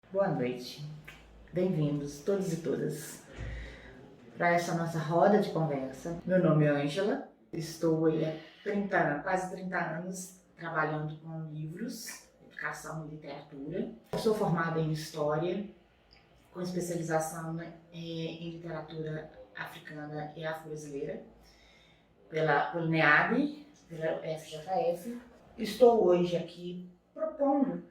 Boa noite, bem-vindos todos e todas para essa nossa roda de conversa. Meu nome é Ângela, estou há quase 30 anos trabalhando com livros, educação e literatura. Eu sou formada em História, com especialização em literatura africana e afro-brasileira, pelo NEAB, pela FJF. Estou hoje aqui propondo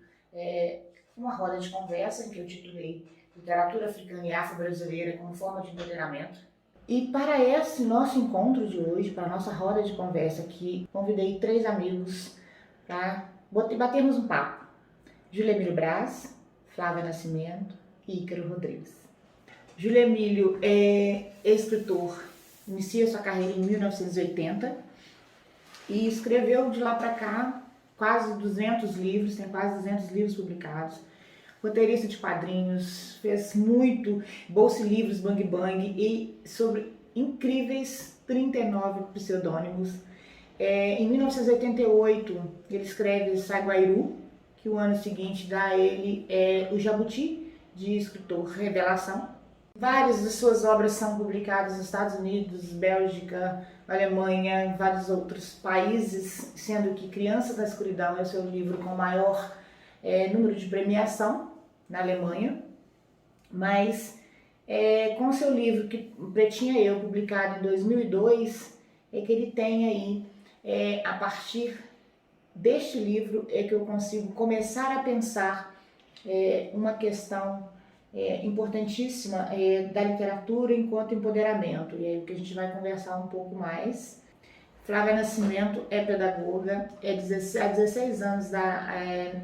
uma roda de conversa em que eu titulei Literatura Africana e Afro-Brasileira como Forma de Empoderamento. E para esse nosso encontro de hoje, para a nossa roda de conversa aqui, convidei 3 amigos para batermos um papo. Júlio Emílio Braz, Flávia Nascimento e Ícaro Rodrigues. Júlio Emílio é escritor, inicia sua carreira em 1980 e escreveu de lá para cá quase 200 livros, tem quase 200 livros publicados. Roteirista de quadrinhos, fez muito Bolsa Livros, Bang Bang e sobre incríveis 39 pseudônimos. Em 1988, ele escreve Saguairu, que o ano seguinte dá a ele o Jabuti, de escritor revelação. Várias de suas obras são publicadas nos Estados Unidos, Bélgica, Alemanha, em vários outros países, sendo que Criança da Escuridão é o seu livro com maior número de premiação na Alemanha, mas com o seu livro que Pretinha Eu, publicado em 2002, é que ele tem aí, a partir deste livro, é que eu consigo começar a pensar uma questão importantíssima da literatura enquanto empoderamento, e é o que a gente vai conversar um pouco mais. Flávia Nascimento é pedagoga, há 16 anos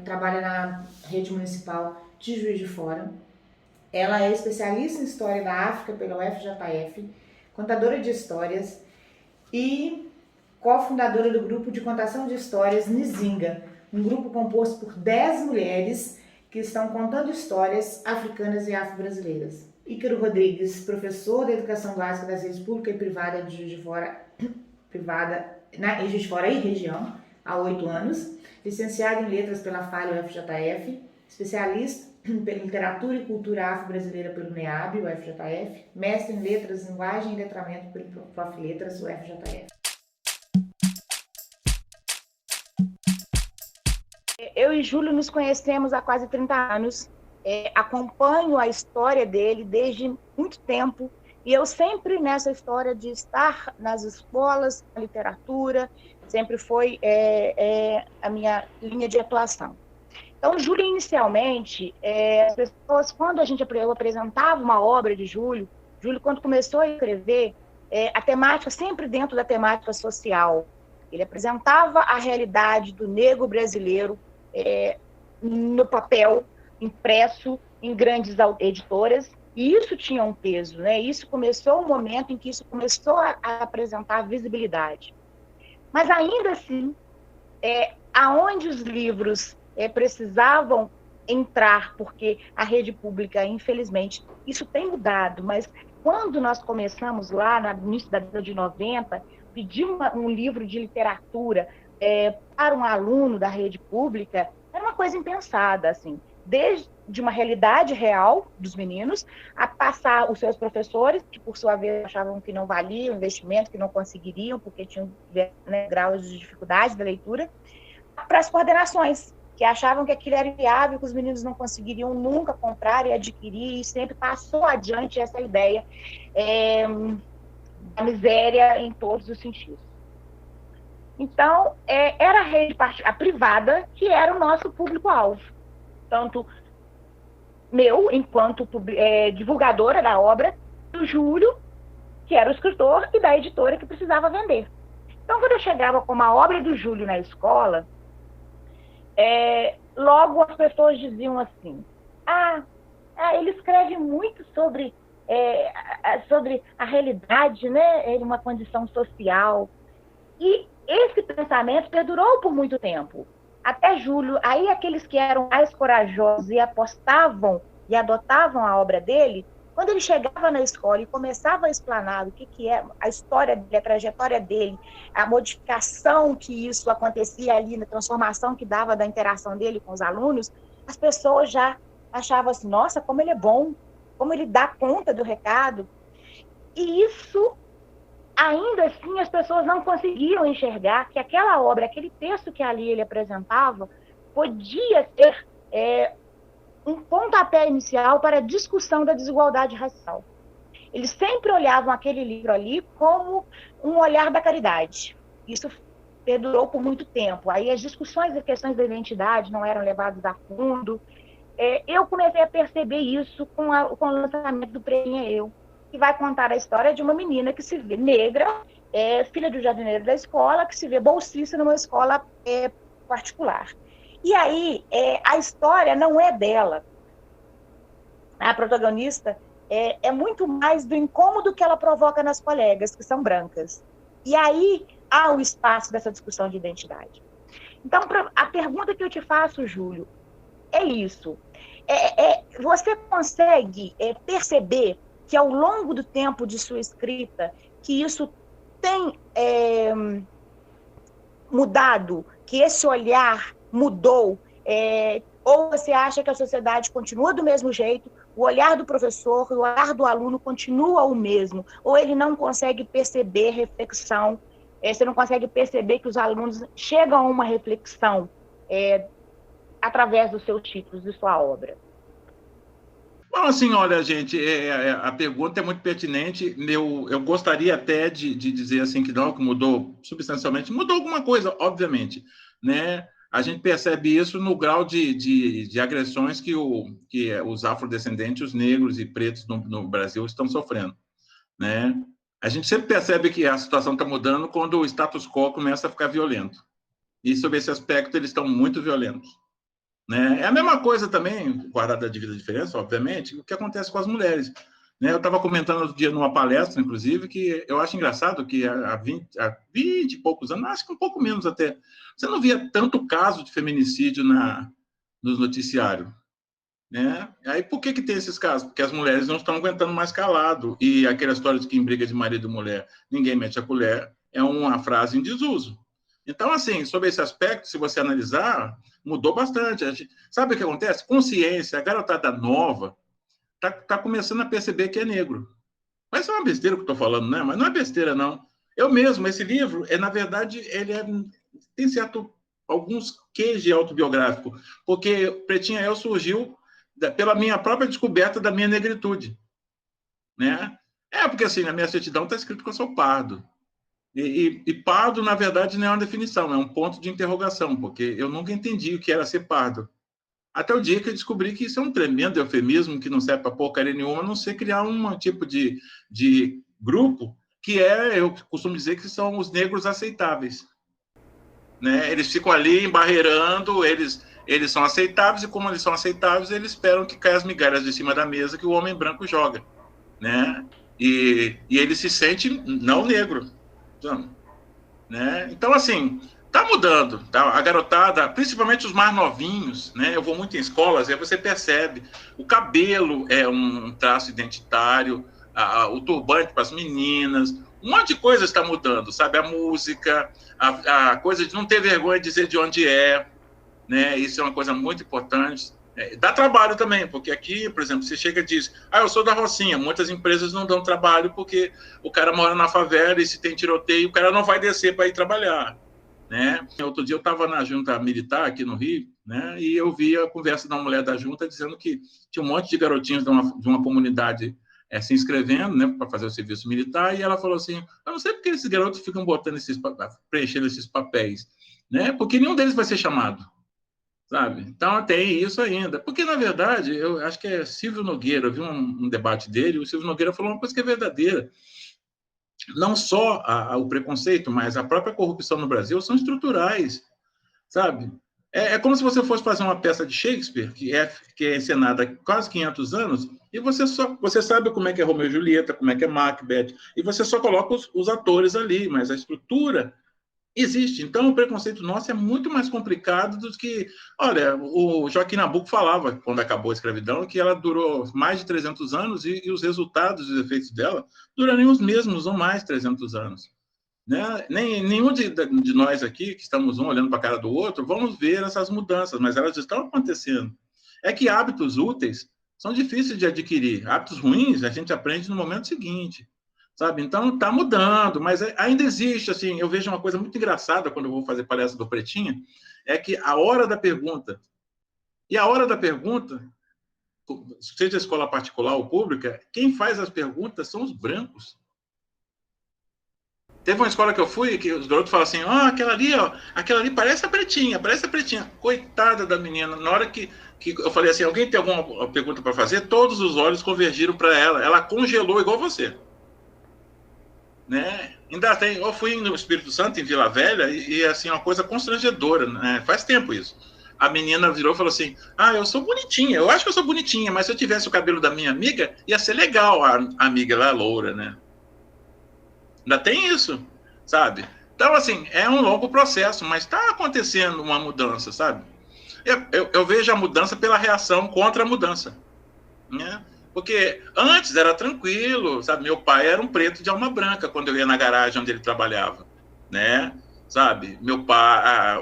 trabalha na rede municipal de Juiz de Fora. Ela é especialista em História da África pela UFJF, contadora de histórias e cofundadora do grupo de contação de histórias Nizinga, um grupo composto por 10 mulheres que estão contando histórias africanas e afro-brasileiras. Ícaro Rodrigues, professor de Educação Básica das redes pública e privada de Juiz de Fora, em Juiz de Fora e região, há 8 anos, licenciado em Letras pela FALE UFJF, especialista em Literatura e Cultura Afro-Brasileira pelo NEAB, UFJF, mestre em Letras, Linguagem e Letramento pelo Prof. Letras, UFJF. Eu e Júlio nos conhecemos há quase 30 anos, acompanho a história dele desde muito tempo, e eu sempre nessa história de estar nas escolas, na literatura, sempre foi a minha linha de atuação. Então, Júlio, inicialmente, as pessoas, quando eu apresentava uma obra de Júlio, quando começou a escrever, a temática sempre dentro da temática social. Ele apresentava a realidade do negro brasileiro no papel, impresso em grandes editoras, e isso tinha um peso, né? Isso começou um momento em que isso começou a apresentar visibilidade. Mas ainda assim, aonde os livros precisavam entrar, porque a rede pública, infelizmente, isso tem mudado, mas quando nós começamos lá, no início da década de 90, pedir um livro de literatura para um aluno da rede pública, era uma coisa impensada, assim, desde uma realidade real dos meninos, a passar os seus professores, que por sua vez achavam que não valia o investimento, que não conseguiriam, porque tinham graus de dificuldade da leitura, para as coordenações, que achavam que aquilo era inviável, que os meninos não conseguiriam nunca comprar e adquirir, e sempre passou adiante essa ideia da miséria em todos os sentidos. Então, era a rede a privada que era o nosso público-alvo. Tanto meu, enquanto divulgadora da obra, do Júlio, que era o escritor, e da editora que precisava vender. Então, quando eu chegava com uma obra do Júlio na escola, logo as pessoas diziam assim, ele escreve muito sobre a realidade, né? Uma condição social. E esse pensamento perdurou por muito tempo. Até Júlio, aí aqueles que eram mais corajosos e apostavam e adotavam a obra dele, quando ele chegava na escola e começava a explanar o que é a história dele, a trajetória dele, a modificação que isso acontecia ali, na transformação que dava da interação dele com os alunos, as pessoas já achava assim, nossa, como ele é bom, como ele dá conta do recado. E isso, ainda assim, as pessoas não conseguiam enxergar que aquela obra, aquele texto que ali ele apresentava, podia ser um pontapé inicial para a discussão da desigualdade racial. Eles sempre olhavam aquele livro ali como um olhar da caridade. Isso perdurou por muito tempo. Aí as discussões e questões da identidade não eram levadas a fundo. Eu comecei a perceber isso com o lançamento do Prêmio Eu, que vai contar a história de uma menina que se vê negra, filha do jardineiro da escola, que se vê bolsista numa escola particular. E aí, a história não é dela. A protagonista é muito mais do incômodo que ela provoca nas colegas, que são brancas. E aí há o espaço dessa discussão de identidade. Então, a pergunta que eu te faço, Júlio, é isso. Você consegue perceber que ao longo do tempo de sua escrita, que isso tem mudado, que esse olhar mudou, ou você acha que a sociedade continua do mesmo jeito, o olhar do professor, o olhar do aluno continua o mesmo, ou ele não consegue perceber reflexão, você não consegue perceber que os alunos chegam a uma reflexão através dos seus títulos de sua obra? Bom, assim, olha, gente, a pergunta é muito pertinente. Eu gostaria até de dizer assim que não, que mudou substancialmente. Mudou alguma coisa, obviamente, né? A gente percebe isso no grau de agressões que os afrodescendentes, os negros e pretos no Brasil estão sofrendo, né? A gente sempre percebe que a situação está mudando quando o status quo começa a ficar violento. E sobre esse aspecto, eles estão muito violentos. Né? É a mesma coisa também, guardada a devida diferença, obviamente, o que acontece com as mulheres. Né? Eu estava comentando outro dia numa palestra, inclusive, que eu acho engraçado que há 20 e poucos anos, acho que um pouco menos até, você não via tanto caso de feminicídio nos noticiários. Né? Aí por que tem esses casos? Porque as mulheres não estão aguentando mais calado. E aquela história de que em briga de marido e mulher ninguém mete a colher é uma frase em desuso. Então, assim, sobre esse aspecto, se você analisar, mudou bastante. Sabe o que acontece? Consciência, a garotada nova tá começando a perceber que é negro. Mas é uma besteira que eu estou falando, né? Mas não é besteira, não. Eu mesmo, esse livro, na verdade, tem alguns quês de autobiográfico, porque Pretinha Eu surgiu pela minha própria descoberta da minha negritude. Né? Porque assim, na minha certidão está escrito que eu sou pardo. E pardo, na verdade, não é uma definição, é um ponto de interrogação, porque eu nunca entendi o que era ser pardo. Até o dia que eu descobri que isso é um tremendo eufemismo, que não serve para porcaria nenhuma, a não ser criar um tipo de grupo que eu costumo dizer que são os negros aceitáveis. Né? Eles ficam ali embarreirando, eles são aceitáveis, e como eles são aceitáveis, eles esperam que caia as migalhas de cima da mesa que o homem branco joga. Né? E ele se sente não negro. Né? Então, assim, tá mudando. Tá? A garotada, principalmente os mais novinhos, né? Eu vou muito em escolas, aí você percebe. O cabelo é um traço identitário, o turbante para as meninas, um monte de coisa está mudando, sabe? A música, a coisa de não ter vergonha de dizer de onde é, né? Isso é uma coisa muito importante. Dá trabalho também, porque aqui, por exemplo, você chega e diz, eu sou da Rocinha. Muitas empresas não dão trabalho porque o cara mora na favela e se tem tiroteio, o cara não vai descer para ir trabalhar. Né? Outro dia eu estava na junta militar aqui no Rio, né? E eu vi a conversa da mulher da junta dizendo que tinha um monte de garotinhos de uma comunidade se inscrevendo, né, para fazer o serviço militar, e ela falou assim, eu não sei porque esses garotos ficam preenchendo esses papéis, né? Porque nenhum deles vai ser chamado. Sabe? Então tem isso ainda. Porque, na verdade, eu acho que é Silvio Nogueira, eu vi um debate dele, o Silvio Nogueira falou uma coisa que é verdadeira. Não só o preconceito, mas a própria corrupção no Brasil são estruturais, sabe? É como se você fosse fazer uma peça de Shakespeare, que é encenada há quase 500 anos, e você sabe como é que é Romeu e Julieta, como é que é Macbeth, e você só coloca os atores ali, mas a estrutura existe. Então, o preconceito nosso é muito mais complicado do que... Olha, o Joaquim Nabuco falava, quando acabou a escravidão, que ela durou mais de 300 anos e os resultados e os efeitos dela durarem os mesmos ou mais 300 anos. Né? Nenhum de nós aqui, que estamos um olhando para a cara do outro, vamos ver essas mudanças, mas elas estão acontecendo. é que hábitos úteis são difíceis de adquirir. Hábitos ruins a gente aprende no momento seguinte, sabe? Então está mudando, mas ainda existe, assim, eu vejo uma coisa muito engraçada quando eu vou fazer palestra do Pretinha, é que a hora da pergunta, e a hora da pergunta, seja escola particular ou pública, quem faz as perguntas são os brancos. Teve uma escola que eu fui, que os garotos falam assim, aquela ali parece a pretinha. Coitada da menina. Na hora que eu falei assim, alguém tem alguma pergunta para fazer? Todos os olhos convergiram para ela. Ela congelou igual você. Né? Ainda tem, eu fui no Espírito Santo, em Vila Velha, e assim, uma coisa constrangedora, né? Faz tempo isso. A menina virou e falou assim, eu sou bonitinha, eu acho que eu sou bonitinha, mas se eu tivesse o cabelo da minha amiga, ia ser legal a amiga lá, loura, né? Ainda tem isso, sabe? Então, assim, é um longo processo, mas está acontecendo uma mudança, sabe? Eu vejo a mudança pela reação contra a mudança, né? Porque antes era tranquilo, sabe? Meu pai era um preto de alma branca quando eu ia na garagem onde ele trabalhava, né? Sabe? Meu pai,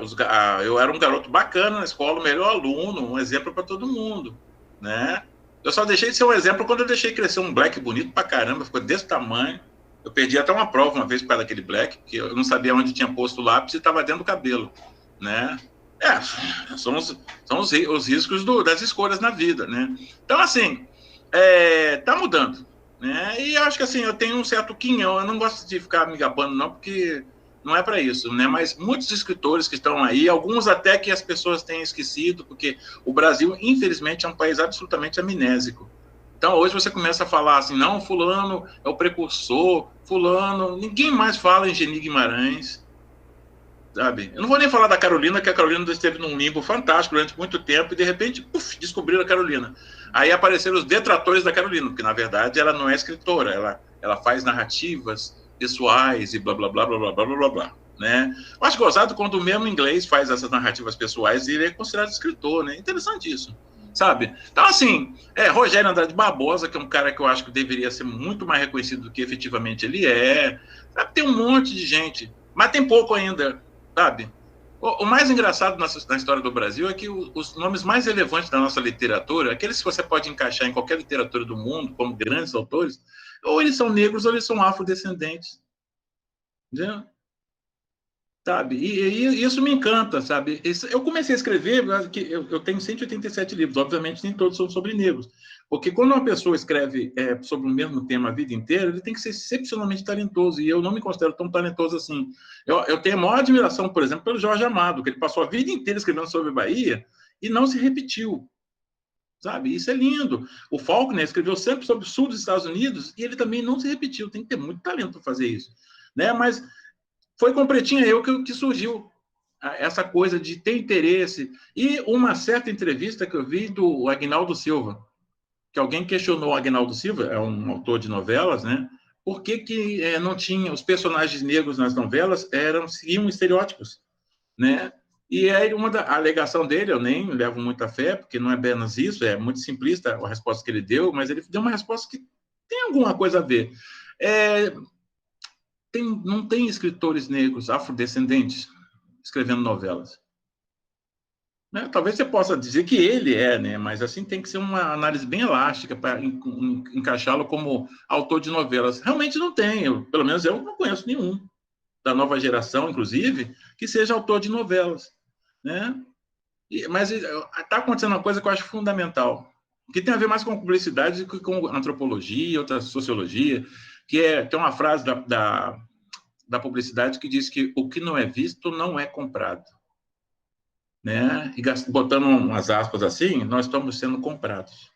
eu era um garoto bacana na escola, o melhor aluno, um exemplo para todo mundo, né? Eu só deixei de ser um exemplo quando eu deixei crescer um black bonito pra caramba, ficou desse tamanho. Eu perdi até uma prova uma vez por causa daquele black, porque eu não sabia onde tinha posto o lápis e estava dentro do cabelo, né? São os riscos das escolhas na vida, né? Então, assim, tá mudando, né? E eu acho que, assim, eu tenho um certo quinhão, eu não gosto de ficar me gabando, não, porque não é para isso, né? Mas muitos escritores que estão aí, alguns até que as pessoas têm esquecido, porque o Brasil, infelizmente, é um país absolutamente amnésico. Então, hoje você começa a falar assim, não, fulano é o precursor, fulano... Ninguém mais fala em Geni Guimarães, sabe? Eu não vou nem falar da Carolina, que a Carolina esteve num limbo fantástico durante muito tempo e, de repente, descobriram a Carolina. Aí apareceram os detratores da Carolina, porque, na verdade, ela não é escritora, ela faz narrativas pessoais e blá, blá, blá, blá, blá, blá, blá, blá, né? Eu acho gozado quando o mesmo inglês faz essas narrativas pessoais e ele é considerado escritor, né? Interessante isso. Sabe? Então, assim, Rogério Andrade Barbosa, que é um cara que eu acho que deveria ser muito mais reconhecido do que efetivamente ele é. Sabe? Tem um monte de gente, mas tem pouco ainda, sabe? O mais engraçado na história do Brasil é que os nomes mais relevantes da nossa literatura, aqueles que você pode encaixar em qualquer literatura do mundo, como grandes autores, ou eles são negros ou eles são afrodescendentes. Entendeu? Sabe? E isso me encanta, sabe? Eu comecei a escrever, eu tenho 187 livros, obviamente nem todos são sobre negros, porque quando uma pessoa escreve sobre o mesmo tema a vida inteira, ele tem que ser excepcionalmente talentoso, e eu não me considero tão talentoso assim. Eu tenho a maior admiração, por exemplo, pelo Jorge Amado, que ele passou a vida inteira escrevendo sobre Bahia e não se repetiu, sabe? Isso é lindo. O Faulkner escreveu sempre sobre o sul dos Estados Unidos e ele também não se repetiu, tem que ter muito talento para fazer isso, né? Mas foi com Pretinha Eu que surgiu essa coisa de ter interesse. E uma certa entrevista que eu vi do Aguinaldo Silva, que alguém questionou o Aguinaldo Silva, é um autor de novelas, né? Por que não tinha os personagens negros nas novelas seguiam estereótipos, né? E aí a alegação dele, eu nem levo muita fé, porque não é apenas isso, é muito simplista a resposta que ele deu, mas ele deu uma resposta que tem alguma coisa a ver. Não tem escritores negros afrodescendentes escrevendo novelas. Né? Talvez você possa dizer que ele né? Mas assim tem que ser uma análise bem elástica para encaixá-lo como autor de novelas. Realmente não tem, pelo menos eu não conheço nenhum da nova geração, inclusive, que seja autor de novelas. Né? Mas está acontecendo uma coisa que eu acho fundamental, que tem a ver mais com publicidade do que com antropologia, outra sociologia, que tem uma frase da publicidade que diz que o que não é visto não é comprado. Né? E botando umas aspas assim, nós estamos sendo comprados.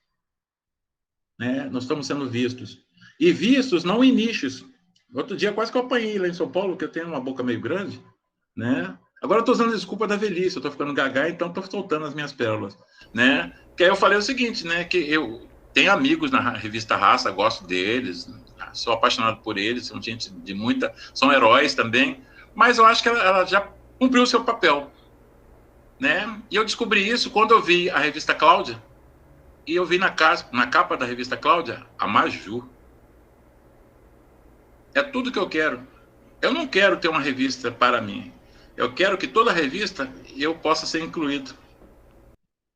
Né? Nós estamos sendo vistos. E vistos não em nichos. Outro dia quase que eu apanhei lá em São Paulo, que eu tenho uma boca meio grande. Né? Agora eu estou usando a desculpa da velhice, eu estou ficando gaga, então estou soltando as minhas pérolas. Né? Que aí eu falei o seguinte, né? Que eu tenho amigos na revista Raça, gosto deles, sou apaixonado por eles, são gente de muita... São heróis também, mas eu acho que ela já cumpriu o seu papel. Né? E eu descobri isso quando eu vi a revista Cláudia, e eu vi na capa da revista Cláudia, a Maju. É tudo que eu quero. Eu não quero ter uma revista para mim. Eu quero que toda revista eu possa ser incluído.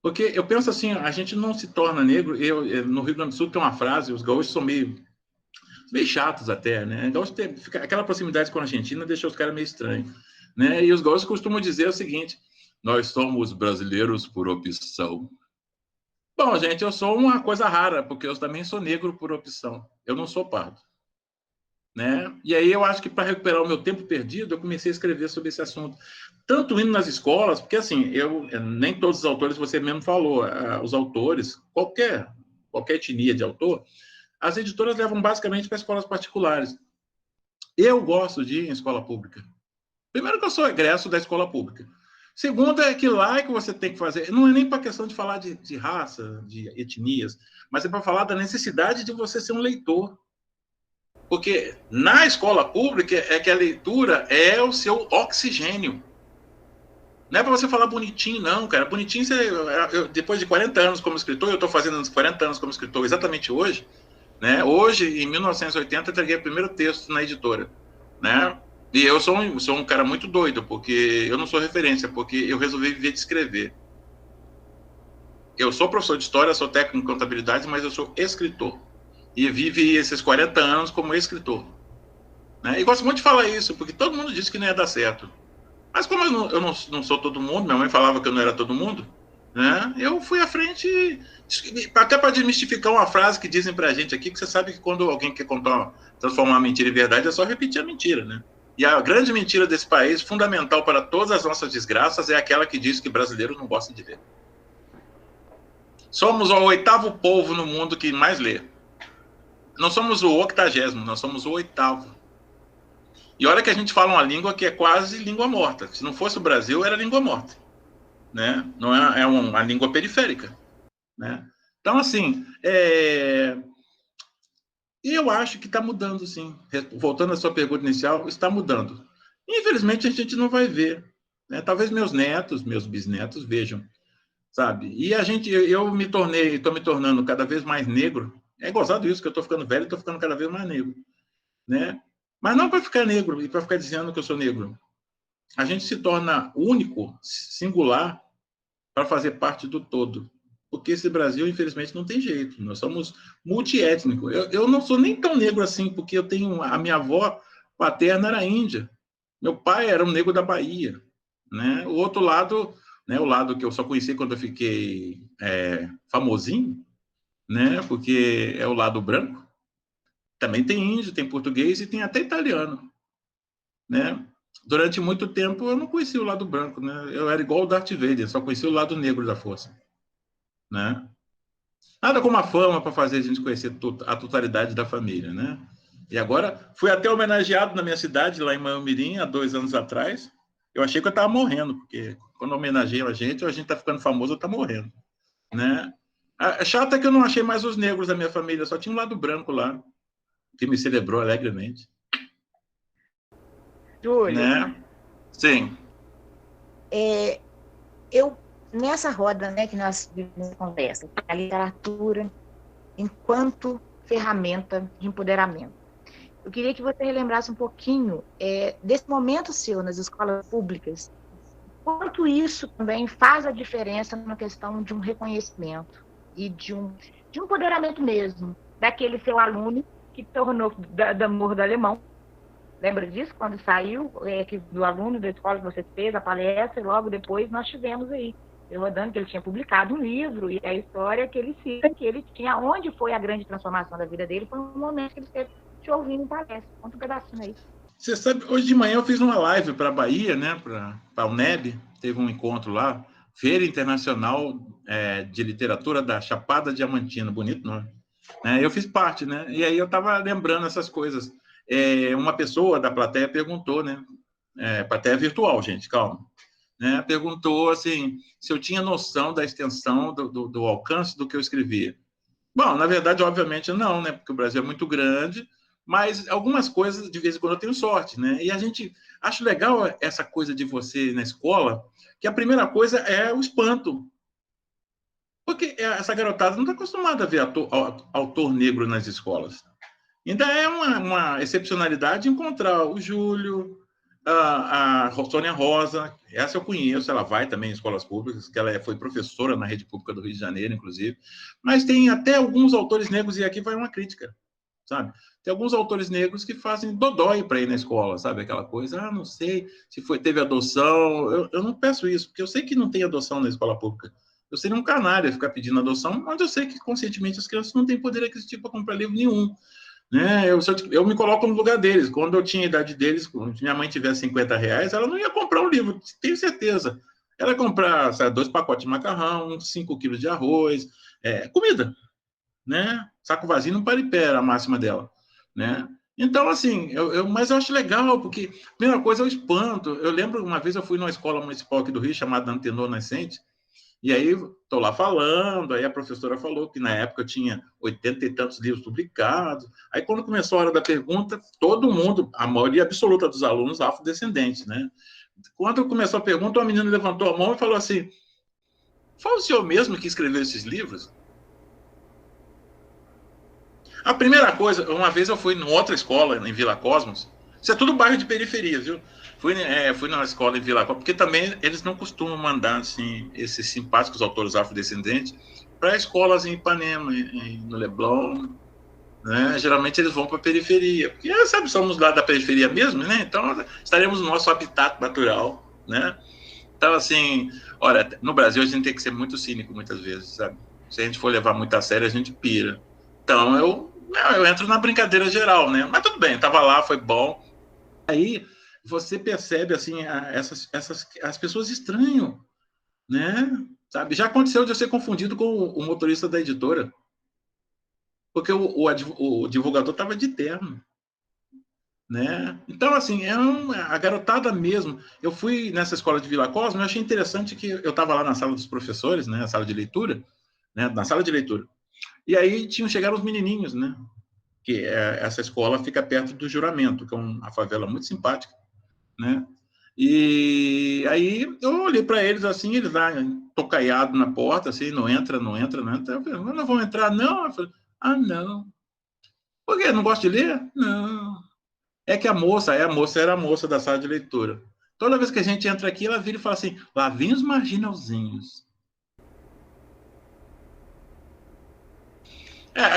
Porque eu penso assim, a gente não se torna negro. No Rio Grande do Sul tem uma frase, os gaúchos são meio chatos até, né? Gaúcho aquela proximidade com a Argentina deixou os caras meio estranhos, né? E os gaúchos costumam dizer o seguinte: nós somos brasileiros por opção. Bom, gente, eu sou uma coisa rara, porque eu também sou negro por opção. Eu não sou pardo, né? E aí eu acho que para recuperar o meu tempo perdido, eu comecei a escrever sobre esse assunto. Tanto indo nas escolas, porque assim, nem todos os autores, você mesmo falou, os autores, qualquer etnia de autor, as editoras levam basicamente para escolas particulares. Eu gosto de ir em escola pública. Primeiro que eu sou egresso da escola pública. Segundo é que lá é que você tem que fazer, não é nem para questão de falar de raça, de etnias, mas é para falar da necessidade de você ser um leitor. Porque na escola pública é que a leitura é o seu oxigênio. Não é para você falar bonitinho, não, cara. Bonitinho, depois de 40 anos como escritor, eu estou fazendo uns 40 anos como escritor exatamente hoje, né? Hoje, em 1980, eu entreguei o primeiro texto na editora, né? E eu sou um cara muito doido, porque eu não sou referência, porque eu resolvi viver de escrever. Eu sou professor de história, sou técnico em contabilidade, mas eu sou escritor. E vivi esses 40 anos como escritor, né? E gosto muito de falar isso, porque todo mundo disse que não ia dar certo. Mas como eu não sou todo mundo, minha mãe falava que eu não era todo mundo, né? Eu fui à frente, até para desmistificar uma frase que dizem pra gente aqui, que você sabe que quando alguém quer transformar uma mentira em verdade, é só repetir a mentira, né? E a grande mentira desse país, fundamental para todas as nossas desgraças, é aquela que diz que brasileiro não gosta de ler. Somos o 8º povo no mundo que mais lê. Não somos o 80º, nós somos o 8º. E olha que a gente fala uma língua que é quase língua morta. Se não fosse o Brasil, era língua morta, né? Não é uma língua periférica, né? Então, assim, e eu acho que está mudando, sim. Voltando à sua pergunta inicial, está mudando. Infelizmente, a gente não vai ver, né? Talvez meus netos, meus bisnetos vejam, sabe? E eu estou me tornando cada vez mais negro. É gozado isso, que eu estou ficando velho e estou ficando cada vez mais negro, né? Mas não para ficar negro e para ficar dizendo que eu sou negro. A gente se torna único, singular, para fazer parte do todo. Porque esse Brasil, infelizmente, não tem jeito. Nós somos multiétnicos. Eu não sou nem tão negro assim, porque a minha avó paterna era índia. Meu pai era um negro da Bahia, né? O outro lado, né, o lado que eu só conheci quando eu fiquei famosinho, né? Porque é o lado branco. Também tem índio, tem português e tem até italiano, né? Durante muito tempo eu não conhecia o lado branco, né? Eu era igual o Darth Vader, só conhecia o lado negro da força, né? Nada como a fama para fazer a gente conhecer a totalidade da família, né? E agora fui até homenageado na minha cidade, lá em Manhumirim, há 2 anos atrás. Eu achei que eu estava morrendo, porque quando homenageiam a gente está ficando famoso, eu estou morrendo, né? A chata é que eu não achei mais os negros da minha família, só tinha um lado branco lá, que me celebrou alegremente. Júlio, né? Sim. Eu, nessa roda, né, que nós vivemos conversa, a literatura enquanto ferramenta de empoderamento. Eu queria que você relembrasse um pouquinho desse momento seu nas escolas públicas, quanto isso também faz a diferença na questão de um reconhecimento e de um empoderamento mesmo, daquele seu aluno que tornou da amor do alemão. Lembra disso? Quando saiu do aluno da escola que você fez a palestra, e logo depois nós tivemos aí, eu rodando, que ele tinha publicado um livro, e a história que ele cita, que ele tinha, onde foi a grande transformação da vida dele, foi um momento que ele esteve te ouvindo em palestra. Conta um pedacinho aí. Você sabe, hoje de manhã eu fiz uma live para a Bahia, né, para a UNEB, teve um encontro lá, Feira Internacional de Literatura da Chapada Diamantina, bonito nome. Eu fiz parte, né, e aí eu estava lembrando essas coisas. Uma pessoa da plateia perguntou, né, plateia virtual, gente, calma, né, perguntou assim, se eu tinha noção da extensão do alcance do que eu escrevia. Bom, na verdade, obviamente não, né, porque o Brasil é muito grande, mas algumas coisas, de vez em quando, eu tenho sorte, né? E acho legal essa coisa de você na escola, que a primeira coisa é o espanto. Porque essa garotada não está acostumada a ver autor negro nas escolas. Ainda é uma excepcionalidade encontrar o Júlio, A Sônia Rosa, essa eu conheço, ela vai também em escolas públicas, que ela foi professora na rede pública do Rio de Janeiro, inclusive. Mas tem até alguns autores negros, e aqui vai uma crítica, sabe? Tem alguns autores negros que fazem dodói para ir na escola, sabe? Aquela coisa, não sei se teve adoção. Eu não peço isso, porque eu sei que não tem adoção na escola pública. Eu seria um canalha ficar pedindo adoção, mas eu sei que conscientemente as crianças não têm poder aquisitivo para comprar livro nenhum. Né? Eu me coloco no lugar deles. Quando eu tinha a idade deles, quando minha mãe tivesse R$50, ela não ia comprar um livro, tenho certeza. Ela ia comprar, sabe, 2 pacotes de macarrão, 5 quilos de arroz, comida. Né? Saco vazio não para em pé, a máxima dela. Né? Então, assim, mas eu acho legal, porque, primeira coisa, eu espanto. Eu lembro, uma vez eu fui numa escola municipal aqui do Rio, chamada Antenor Nascente, e aí estou lá falando, aí a professora falou que na época eu tinha 80 e tantos livros publicados. Aí quando começou a hora da pergunta, todo mundo, a maioria absoluta dos alunos afrodescendentes, né? Quando começou a pergunta, uma menina levantou a mão e falou assim: foi o senhor mesmo que escreveu esses livros? A primeira coisa, uma vez eu fui em outra escola, em Vila Cosmos, isso é tudo bairro de periferia, viu? Fui numa escola em Vila Cosmos, porque também eles não costumam mandar assim, esses simpáticos autores afrodescendentes para escolas em Ipanema, no Leblon, né? Geralmente eles vão para a periferia, porque, sabe, somos lá da periferia mesmo, né? Então estaremos no nosso habitat natural, né? Então, assim, olha, no Brasil a gente tem que ser muito cínico muitas vezes, sabe? Se a gente for levar muito a sério, a gente pira. Então, eu entro na brincadeira geral, né? Mas tudo bem, estava lá, foi bom. Aí você percebe, assim, as pessoas estranham, né? Sabe? Já aconteceu de eu ser confundido com o motorista da editora, porque o divulgador estava de terno, né? Então, assim, a garotada mesmo. Eu fui nessa escola de Vila Cosmo, eu achei interessante que eu estava lá na sala dos professores, né? Na sala de leitura, né? Na sala de leitura. E aí chegaram os menininhos, né? Que essa escola fica perto do Juramento, que é uma favela muito simpática, né? E aí eu olhei para eles assim, eles lá tocaiados na porta, assim, não entra, não entra, não entra. Eu falei, não vão entrar, não? Eu falei, não. Por quê? Não gosta de ler? Não. É que a moça era a moça da sala de leitura. Toda vez que a gente entra aqui, ela vira e fala assim, lá vem os marginalzinhos.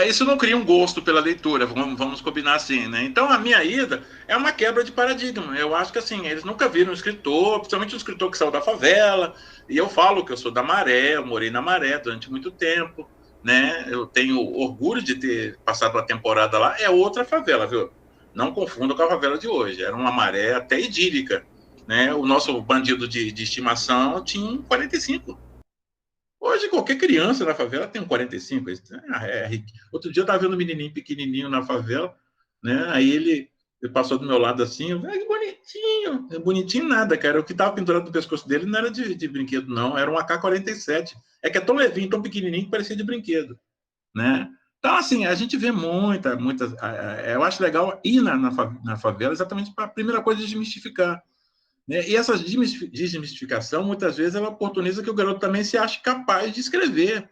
Isso não cria um gosto pela leitura, vamos combinar assim, né? Então, a minha ida é uma quebra de paradigma. Eu acho que, assim, eles nunca viram um escritor, principalmente um escritor que saiu da favela, e eu falo que eu sou da Maré, eu morei na Maré durante muito tempo, né? Eu tenho orgulho de ter passado uma temporada lá, é outra favela, viu? Não confunda com a favela de hoje, era uma Maré até idílica, né? O nosso bandido de estimação tinha um 45. Hoje, qualquer criança na favela tem um 45. Outro dia eu estava vendo um menininho pequenininho na favela, né? Aí ele passou do meu lado assim, que bonitinho. Bonitinho nada, cara. O que estava pendurado no pescoço dele não era de brinquedo, não. Era um AK-47. É que é tão levinho, tão pequenininho, que parecia de brinquedo, né? Então, assim, a gente vê muitas... Eu acho legal ir na favela exatamente para a primeira coisa, desmistificar. Né? E essa desmistificação, muitas vezes, ela oportuniza que o garoto também se ache capaz de escrever.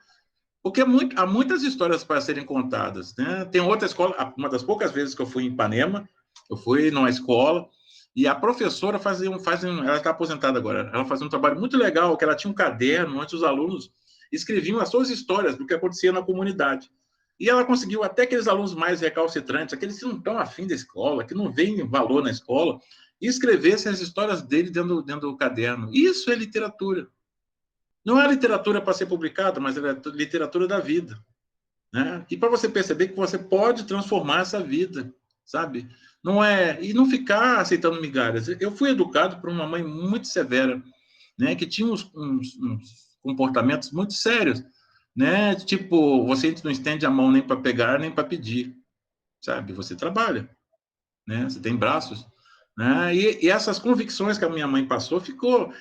Porque há muitas histórias para serem contadas. Né? Tem outra escola, uma das poucas vezes que eu fui em Ipanema, eu fui numa escola, e a professora ela está aposentada agora, ela fazia um trabalho muito legal, que ela tinha um caderno, onde os alunos escreviam as suas histórias do que acontecia na comunidade. E ela conseguiu até aqueles alunos mais recalcitrantes, aqueles que não estão afim da escola, que não veem valor na escola, e escrevessem as histórias dele dentro do caderno. Isso é literatura. Não é literatura para ser publicada, mas é literatura da vida. Né? E para você perceber que você pode transformar essa vida, sabe? E não ficar aceitando migalhas. Eu fui educado por uma mãe muito severa, né? Que tinha uns comportamentos muito sérios, né? Tipo, você não estende a mão nem para pegar, nem para pedir, sabe? Você trabalha, né? Você tem braços. Né? E essas convicções que a minha mãe passou,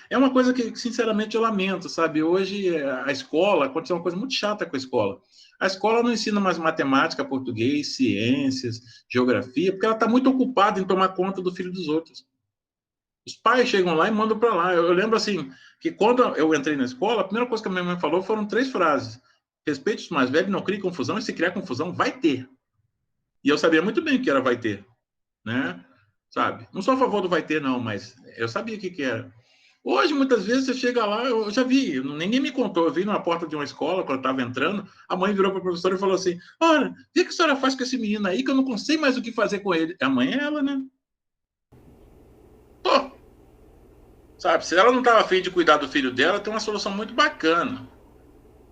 é uma coisa que, sinceramente, eu lamento, sabe? Hoje, a escola, aconteceu uma coisa muito chata com a escola. A escola não ensina mais matemática, português, ciências, geografia, porque ela está muito ocupada em tomar conta do filho dos outros. Os pais chegam lá e mandam para lá. Eu lembro, assim, que quando eu entrei na escola, a primeira coisa que a minha mãe falou foram 3 frases. Respeite os mais velhos, não crie confusão, e se criar confusão, vai ter. E eu sabia muito bem o que era vai ter, né? sabe? Não sou a favor do vai ter, não, mas eu sabia o que era. Hoje, muitas vezes, você chega lá, eu já vi, ninguém me contou, eu vi na porta de uma escola, quando eu estava entrando, a mãe virou para a professora e falou assim, olha, o que a senhora faz com esse menino aí, que eu não sei mais o que fazer com ele. A mãe é ela, né? Pô, sabe, se ela não estava afim de cuidar do filho dela, tem uma solução muito bacana.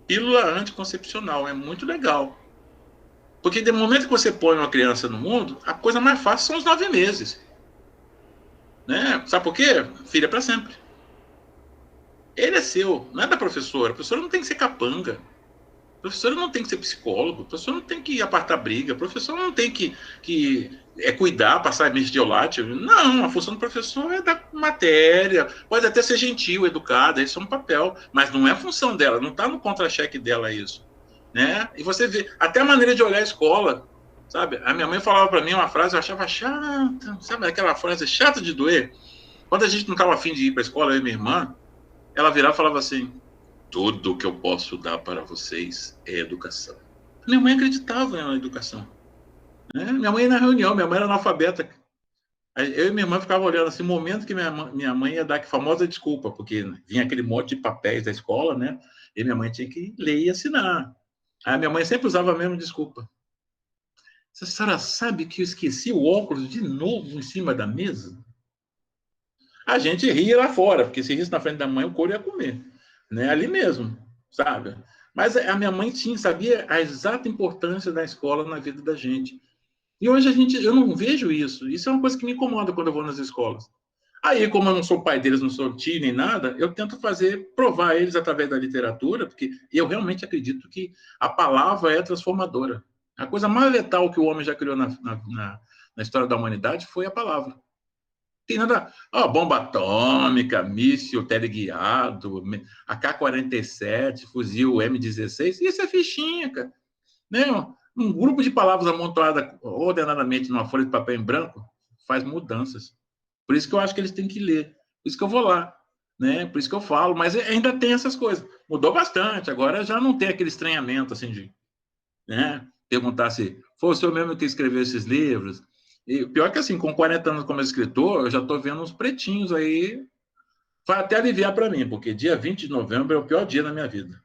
Pílula anticoncepcional, é muito legal. Porque no momento que você põe uma criança no mundo, a coisa mais fácil são os 9 meses. Né? Sabe por quê? Filho é para sempre. Ele é seu, não é da professora. A professora não tem que ser capanga. A professora não tem que ser psicólogo. A professora não tem que apartar briga. A professora não tem que cuidar, passar mertiolate. Não, a função do professor é dar matéria. Pode até ser gentil, educada, isso é um papel. Mas não é a função dela, não está no contra-cheque dela isso. Né? E você vê, até a maneira de olhar a escola, sabe? A minha mãe falava para mim uma frase, eu achava chata, sabe? Aquela frase chata de doer. Quando a gente não estava afim de ir para a escola, eu e minha irmã, ela virava e falava assim, tudo que eu posso dar para vocês é educação. Minha mãe acreditava na educação. Né? Minha mãe ia na reunião, minha mãe era analfabeta. Eu e minha irmã ficavam olhando assim, momento que minha mãe ia dar a famosa desculpa, porque vinha aquele monte de papéis da escola, né? E minha mãe tinha que ler e assinar. Aí minha mãe sempre usava a mesma desculpa. A senhora sabe que eu esqueci o óculos de novo em cima da mesa? A gente ria lá fora, porque se risse na frente da mãe, o couro ia comer. Né? Ali mesmo, sabe? Mas a minha mãe sabia a exata importância da escola na vida da gente. E hoje eu não vejo isso. Isso é uma coisa que me incomoda quando eu vou nas escolas. Aí, como eu não sou pai deles, não sou tio nem nada, eu tento provar eles através da literatura, porque eu realmente acredito que a palavra é transformadora. A coisa mais letal que o homem já criou na história da humanidade foi a palavra. Tem nada. Bomba atômica, míssil teleguiado, AK-47, fuzil M16, isso é fichinha, cara. Né? Um grupo de palavras amontoadas ordenadamente numa folha de papel em branco faz mudanças. Por isso que eu acho que eles têm que ler. Por isso que eu vou lá. Né? Por isso que eu falo. Mas ainda tem essas coisas. Mudou bastante. Agora já não tem aquele estranhamento assim de perguntar se foi o senhor mesmo que escreveu esses livros. E pior que assim, com 40 anos como escritor, eu já estou vendo uns pretinhos aí. Vai até aliviar para mim, porque dia 20 de novembro é o pior dia da minha vida.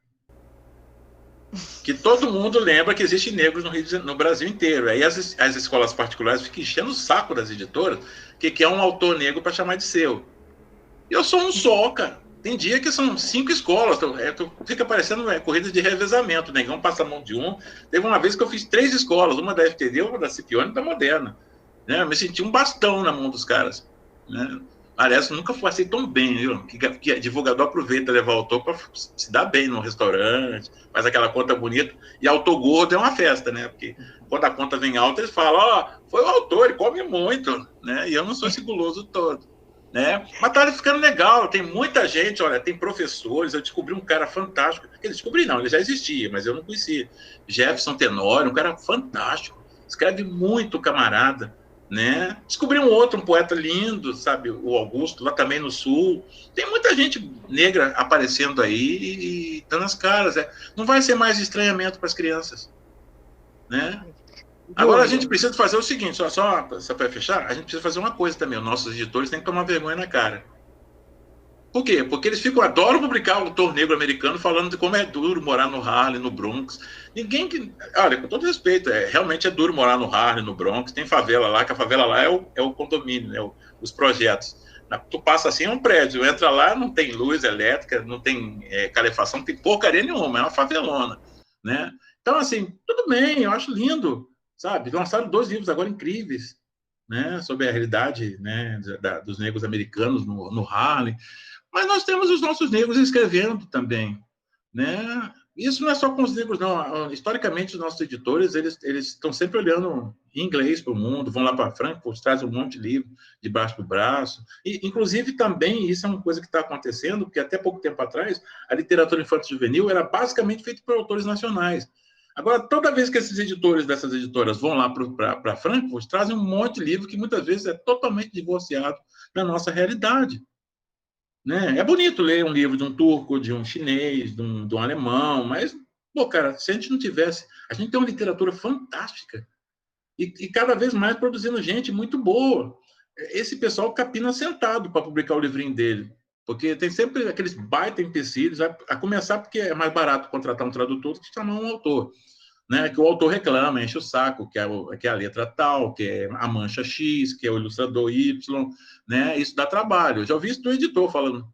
Que todo mundo lembra que existem negros no Brasil inteiro. Aí as escolas particulares ficam enchendo o saco das editoras que quer um autor negro para chamar de seu. Eu sou um só, cara. Tem dia que são 5 escolas. Fica parecendo corrida de revezamento. O negão passa a mão de um. Teve uma vez que eu fiz 3 escolas. Uma da FTD, uma da Scipione e da Moderna. Né? Eu me senti um bastão na mão dos caras. Né? Aliás, nunca passei tão bem, viu? Que divulgador aproveita levar o autor para se dar bem no restaurante, faz aquela conta bonita. E autor gordo é uma festa, né? Porque quando a conta vem alta, eles falam, foi o autor, ele come muito, né? E eu não sou esse guloso todo, né? Mas tá ficando legal, tem muita gente, olha, tem professores, eu descobri um cara fantástico. Descobri não, ele já existia, mas eu não conhecia. Jefferson Tenório, um cara fantástico, escreve muito, camarada. Né? Descobri um poeta lindo, sabe, o Augusto, lá também no Sul. Tem muita gente negra aparecendo aí e dando as caras. Não vai ser mais estranhamento para as crianças. Né? Agora a gente precisa fazer o seguinte, só para fechar, a gente precisa fazer uma coisa também. Os nossos editores têm que tomar vergonha na cara. Por quê? Porque eles adoram publicar o autor negro americano falando de como é duro morar no Harlem, no Bronx. Olha, com todo respeito, realmente é duro morar no Harlem, no Bronx. Tem favela lá, que a favela lá é o condomínio, né, os projetos. Tu passa assim, é um prédio, entra lá, não tem luz elétrica, não tem calefação, não tem porcaria nenhuma, é uma favelona. Né? Então, assim, tudo bem, eu acho lindo, sabe? Lançaram 2 livros agora incríveis, né, sobre a realidade, né, dos negros americanos no Harlem. Mas nós temos os nossos negros escrevendo também, né? Isso não é só com os negros, não. Historicamente, os nossos editores, eles estão sempre olhando em inglês para o mundo, vão lá para Frankfurt, trazem um monte de livro debaixo do braço. E, inclusive, também, isso é uma coisa que está acontecendo, porque até pouco tempo atrás, a literatura infanto-juvenil era basicamente feita por autores nacionais. Agora, toda vez que esses editores dessas editoras vão lá para Frankfurt, trazem um monte de livro que muitas vezes é totalmente divorciado da nossa realidade. Né? É bonito ler um livro de um turco, de um chinês, de um alemão, mas, cara, se a gente não tivesse... A gente tem uma literatura fantástica e cada vez mais produzindo gente muito boa. esse pessoal capina sentado para publicar o livrinho dele. Porque tem sempre aqueles baita empecilhos, a começar porque é mais barato contratar um tradutor do que chamar um autor. Né, que o autor reclama, enche o saco, que é a letra tal, que é a mancha X, que é o ilustrador Y, né, isso dá trabalho. Eu já ouvi isso do editor falando.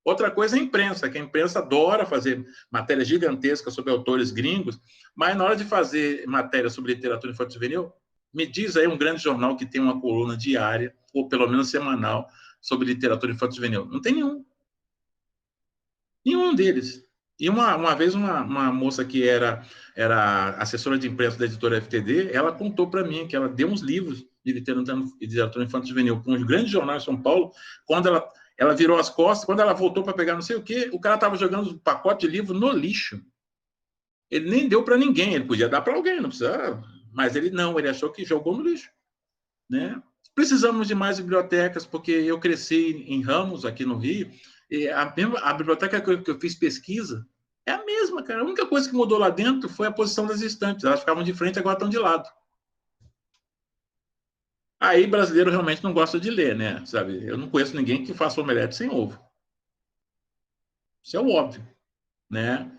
Outra coisa é a imprensa, que a imprensa adora fazer matérias gigantescas sobre autores gringos, mas na hora de fazer matéria sobre literatura infantil juvenil, me diz aí um grande jornal que tem uma coluna diária, ou pelo menos semanal, sobre literatura infantil juvenil. Não tem nenhum. Nenhum deles. E uma vez uma moça que era assessora de imprensa da editora FTD, ela contou para mim que ela deu uns livros de literatura infantil juvenil para um grande jornal em São Paulo. Quando ela virou as costas, quando ela voltou para pegar não sei o quê, o cara estava jogando um pacote de livro no lixo. Ele nem deu para ninguém, ele podia dar para alguém, não precisava, mas ele não, ele achou que jogou no lixo. Né? Precisamos de mais bibliotecas, porque eu cresci em Ramos, aqui no Rio, e a biblioteca que eu fiz pesquisa é a mesma, cara. A única coisa que mudou lá dentro foi a posição das estantes. Elas ficavam de frente, agora estão de lado. Aí brasileiro realmente não gosta de ler, né? Sabe? Eu não conheço ninguém que faça omelete sem ovo. Isso é o óbvio, né?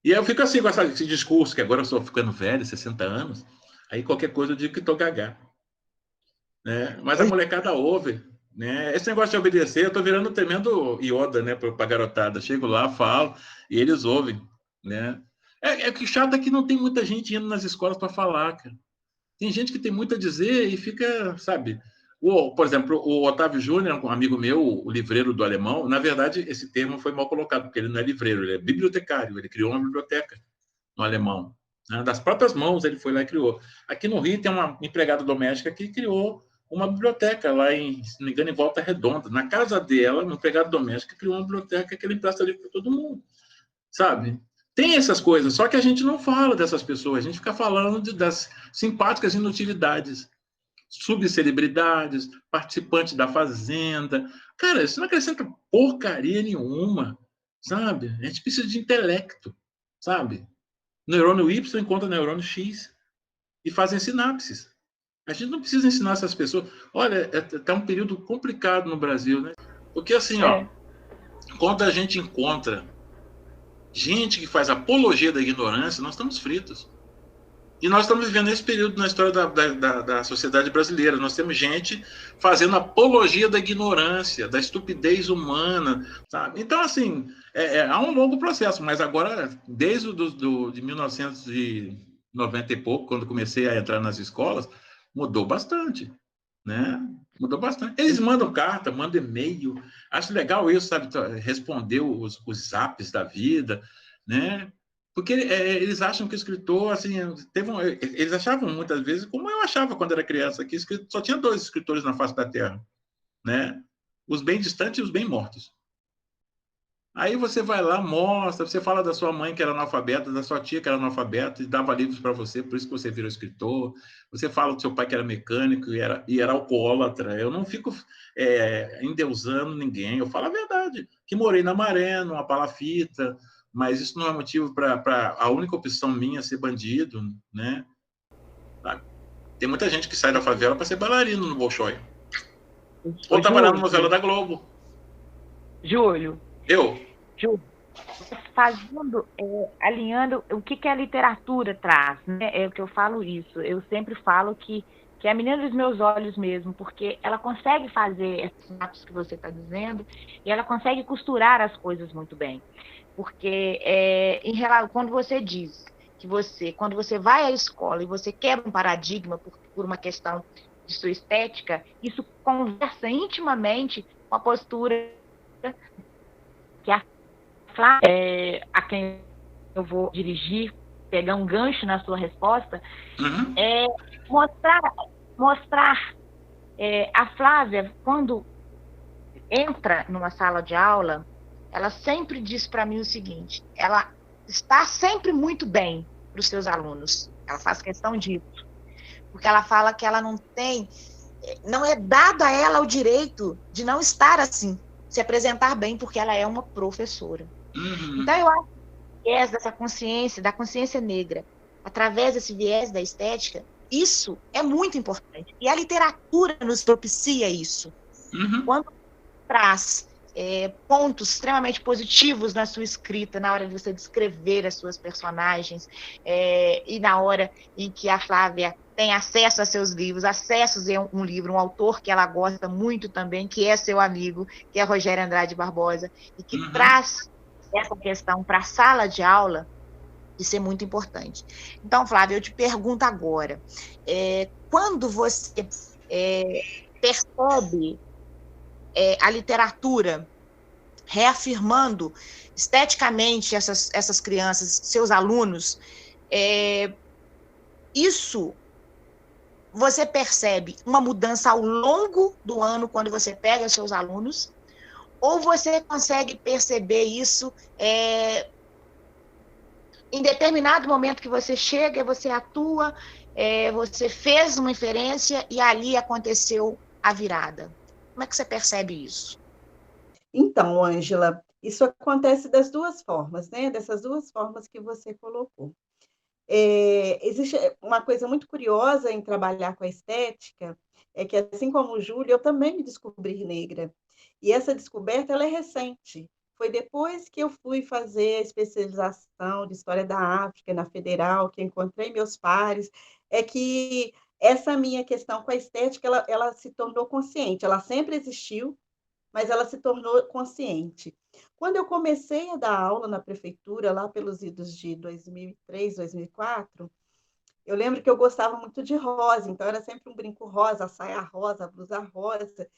E eu fico assim com esse discurso, que agora eu estou ficando velho, 60 anos, aí qualquer coisa eu digo que estou gaga. Né? Mas a molecada ouve. Né? Esse negócio de obedecer, eu estou virando um tremendo Yoda, né, para a garotada. Chego lá, falo, e eles ouvem. Né? Que chato é que não tem muita gente indo nas escolas para falar, cara. Tem gente que tem muito a dizer e fica, sabe... Por exemplo, o Otávio Júnior, um amigo meu, o livreiro do alemão, na verdade, esse termo foi mal colocado, porque ele não é livreiro, ele é bibliotecário, ele criou uma biblioteca no alemão. Né? Das próprias mãos ele foi lá e criou. Aqui no Rio tem uma empregada doméstica que criou uma biblioteca lá se não me engano, em Volta Redonda. Na casa dela, uma empregada doméstica criou uma biblioteca que ele empresta livro para todo mundo, sabe? Tem essas coisas, só que a gente não fala dessas pessoas, a gente fica falando das simpáticas inutilidades, subcelebridades, participantes da Fazenda. Cara, isso não acrescenta porcaria nenhuma, sabe? A gente precisa de intelecto, sabe? Neurônio Y encontra neurônio X e fazem sinapses. A gente não precisa ensinar essas pessoas. Olha, está um período complicado no Brasil, né? Porque assim, ó, quando a gente encontra gente que faz apologia da ignorância, nós estamos fritos. E nós estamos vivendo esse período na história da sociedade brasileira. Nós temos gente fazendo apologia da ignorância, da estupidez humana, sabe? Então, assim, há um longo processo, mas agora, desde de 1990 e pouco, quando comecei a entrar nas escolas, mudou bastante, né? Mudou bastante. Eles mandam carta, mandam e-mail. Acho legal isso, sabe? Responder os zaps da vida, né? Porque eles acham que o escritor, assim, eles achavam muitas vezes, como eu achava quando era criança, que só tinha 2 escritores na face da Terra, né? Os bem distantes e os bem mortos. Aí você vai lá, mostra, você fala da sua mãe que era analfabeta, da sua tia que era analfabeta e dava livros para você, por isso que você virou escritor. Você fala do seu pai que era mecânico e era alcoólatra. Eu não fico endeusando ninguém, eu falo a verdade. Que morei na Maré, numa palafita, mas isso não é motivo para a única opção minha ser bandido, né? Tem muita gente que sai da favela para ser bailarino no Bolshoi. Ou trabalhar na novela da Globo. Júlio. Júlio, fazendo, alinhando o que a literatura traz, né? É o que eu falo isso. Eu sempre falo que é a menina dos meus olhos mesmo, porque ela consegue fazer esses sinapses que você está dizendo e ela consegue costurar as coisas muito bem. Porque quando você diz que quando você vai à escola e você quebra um paradigma por uma questão de sua estética, isso conversa intimamente com a postura que a Flávia, a quem eu vou dirigir, pegar um gancho na sua resposta, mostrar a Flávia, quando entra numa sala de aula, ela sempre diz para mim o seguinte: ela está sempre muito bem para os seus alunos. Ela faz questão disso. Porque ela fala que ela não é dado a ela o direito de não estar assim, se apresentar bem, porque ela é uma professora. Então, eu acho que o viés dessa consciência, da consciência negra, através desse viés da estética, Isso é muito importante. E a literatura nos propicia isso. Quando traz pontos extremamente positivos na sua escrita, na hora de você descrever as suas personagens, e na hora em que a Flávia tem acesso a seus livros, acessos a um livro, um autor que ela gosta muito também, que é seu amigo, que é Rogério Andrade Barbosa, e que traz essa questão para a sala de aula, isso é muito importante. Então, Flávia, eu te pergunto agora, quando você percebe a literatura reafirmando esteticamente essas crianças, seus alunos, isso você percebe uma mudança ao longo do ano quando você pega os seus alunos, ou você consegue perceber isso em determinado momento que você chega, você atua, você fez uma inferência e ali aconteceu a virada? Como é que você percebe isso? Então, Ângela, isso acontece das duas formas, né? Dessas duas formas que você colocou. Existe uma coisa muito curiosa em trabalhar com a estética, é que, assim como o Júlio, eu também me descobri negra. E essa descoberta ela é recente. Foi depois que eu fui fazer a especialização de História da África na Federal, que encontrei meus pares, é que essa minha questão com a estética ela se tornou consciente. Ela sempre existiu, mas ela se tornou consciente. Quando eu comecei a dar aula na prefeitura, lá pelos idos de 2003, 2004, eu lembro que eu gostava muito de rosa, então era sempre um brinco rosa, a saia rosa, a blusa rosa.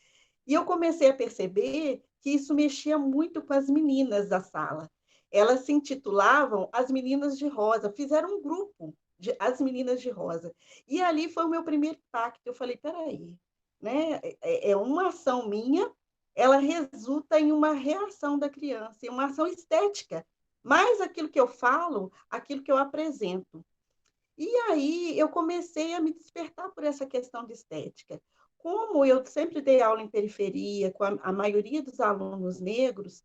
E eu comecei a perceber que isso mexia muito com as meninas da sala. Elas se intitulavam As Meninas de Rosa, fizeram um grupo de As Meninas de Rosa. E ali foi o meu primeiro impacto. Eu falei, peraí, né? É uma ação minha, ela resulta em uma reação da criança, em uma ação estética. Mais aquilo que eu falo, aquilo que eu apresento. E aí eu comecei a me despertar por essa questão de estética. Como eu sempre dei aula em periferia, com a maioria dos alunos negros,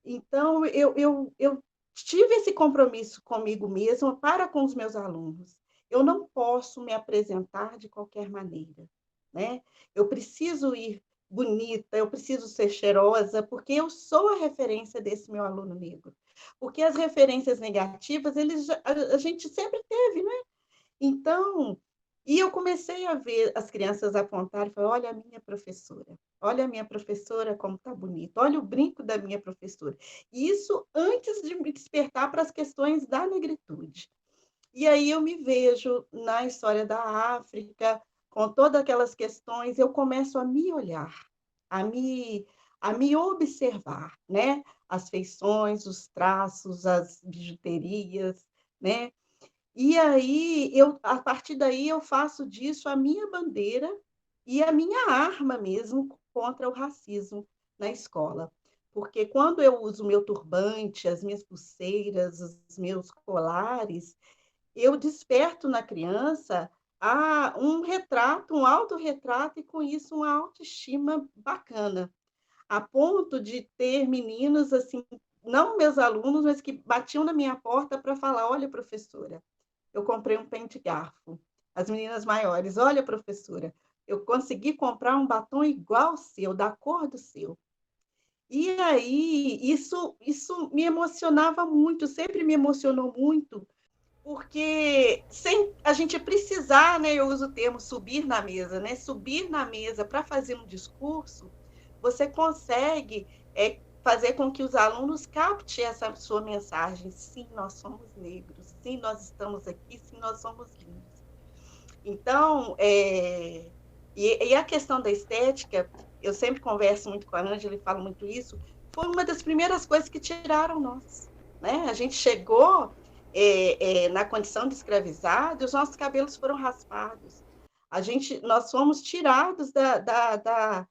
então eu tive esse compromisso comigo mesma para com os meus alunos. Eu não posso me apresentar de qualquer maneira, né? Eu preciso ir bonita, eu preciso ser cheirosa, porque eu sou a referência desse meu aluno negro. Porque as referências negativas, a gente sempre teve, né? Então, e eu comecei a ver as crianças apontarem e falar, olha a minha professora como está bonita, olha o brinco da minha professora. Isso antes de me despertar para as questões da negritude. E aí eu me vejo na história da África, com todas aquelas questões, eu começo a me olhar, a me observar, né? As feições, os traços, as bijuterias, né? E aí, a partir daí, eu faço disso a minha bandeira e a minha arma mesmo contra o racismo na escola. Porque quando eu uso o meu turbante, as minhas pulseiras, os meus colares, eu desperto na criança um retrato, um autorretrato, e com isso uma autoestima bacana, a ponto de ter meninos, assim, não meus alunos, mas que batiam na minha porta para falar, olha, professora, eu comprei um pente garfo. As meninas maiores, olha, professora, eu consegui comprar um batom igual ao seu, da cor do seu. E aí, isso me emocionava muito, sempre me emocionou muito, porque sem a gente precisar, né, eu uso o termo subir na mesa, né, subir na mesa para fazer um discurso, você consegue fazer com que os alunos captem essa sua mensagem. Sim, nós somos negros. Sim, nós estamos aqui. Sim, nós somos lindos. Então, e a questão da estética, eu sempre converso muito com a Ângela e falo muito isso, foi uma das primeiras coisas que tiraram nós. Né? A gente chegou na condição de escravizado, os nossos cabelos foram raspados. Nós fomos tirados da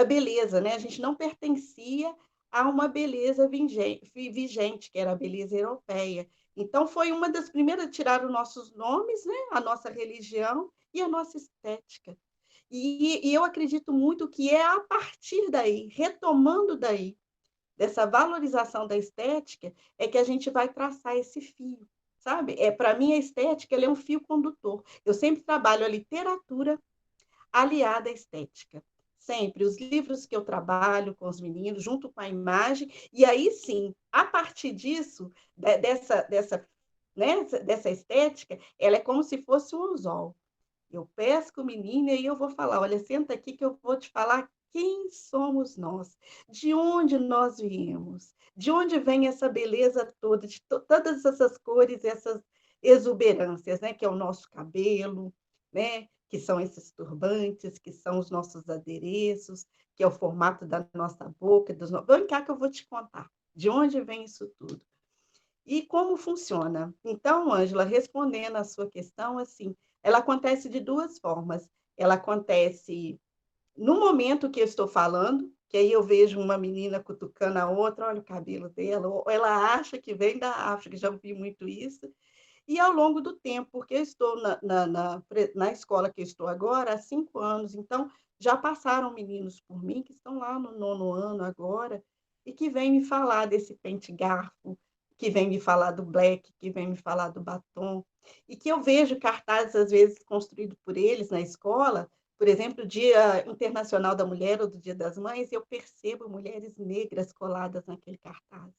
beleza, né? A gente não pertencia a uma beleza vigente, que era a beleza europeia. Então, foi uma das primeiras a tirar os nossos nomes, né? A nossa religião e a nossa estética. E eu acredito muito que é a partir daí, retomando daí, dessa valorização da estética, é que a gente vai traçar esse fio, sabe? Para mim, a estética ela é um fio condutor. Eu sempre trabalho a literatura aliada à estética. Sempre. Os livros que eu trabalho com os meninos, junto com a imagem, e aí sim, a partir disso, dessa estética, ela é como se fosse um anzol. Eu pesco o menino e aí eu vou falar, olha, senta aqui que eu vou te falar quem somos nós, de onde nós viemos, de onde vem essa beleza toda, de todas essas cores, essas exuberâncias, né? Que é o nosso cabelo, né? Que são esses turbantes, que são os nossos adereços, que é o formato da nossa boca. Vem cá que eu vou te contar de onde vem isso tudo. E como funciona? Então, Ângela, respondendo à sua questão, assim, ela acontece de duas formas. Ela acontece no momento que eu estou falando, que aí eu vejo uma menina cutucando a outra, olha o cabelo dela, ou ela acha que vem da África, já ouvi muito isso, e ao longo do tempo, porque eu estou na escola que eu estou agora há 5 anos, então já passaram meninos por mim que estão lá no 9º ano agora, e que vêm me falar desse pente garfo, que vem me falar do black, que vem me falar do batom, e que eu vejo cartazes, às vezes, construídos por eles na escola, por exemplo, o Dia Internacional da Mulher ou do Dia das Mães, e eu percebo mulheres negras coladas naquele cartaz.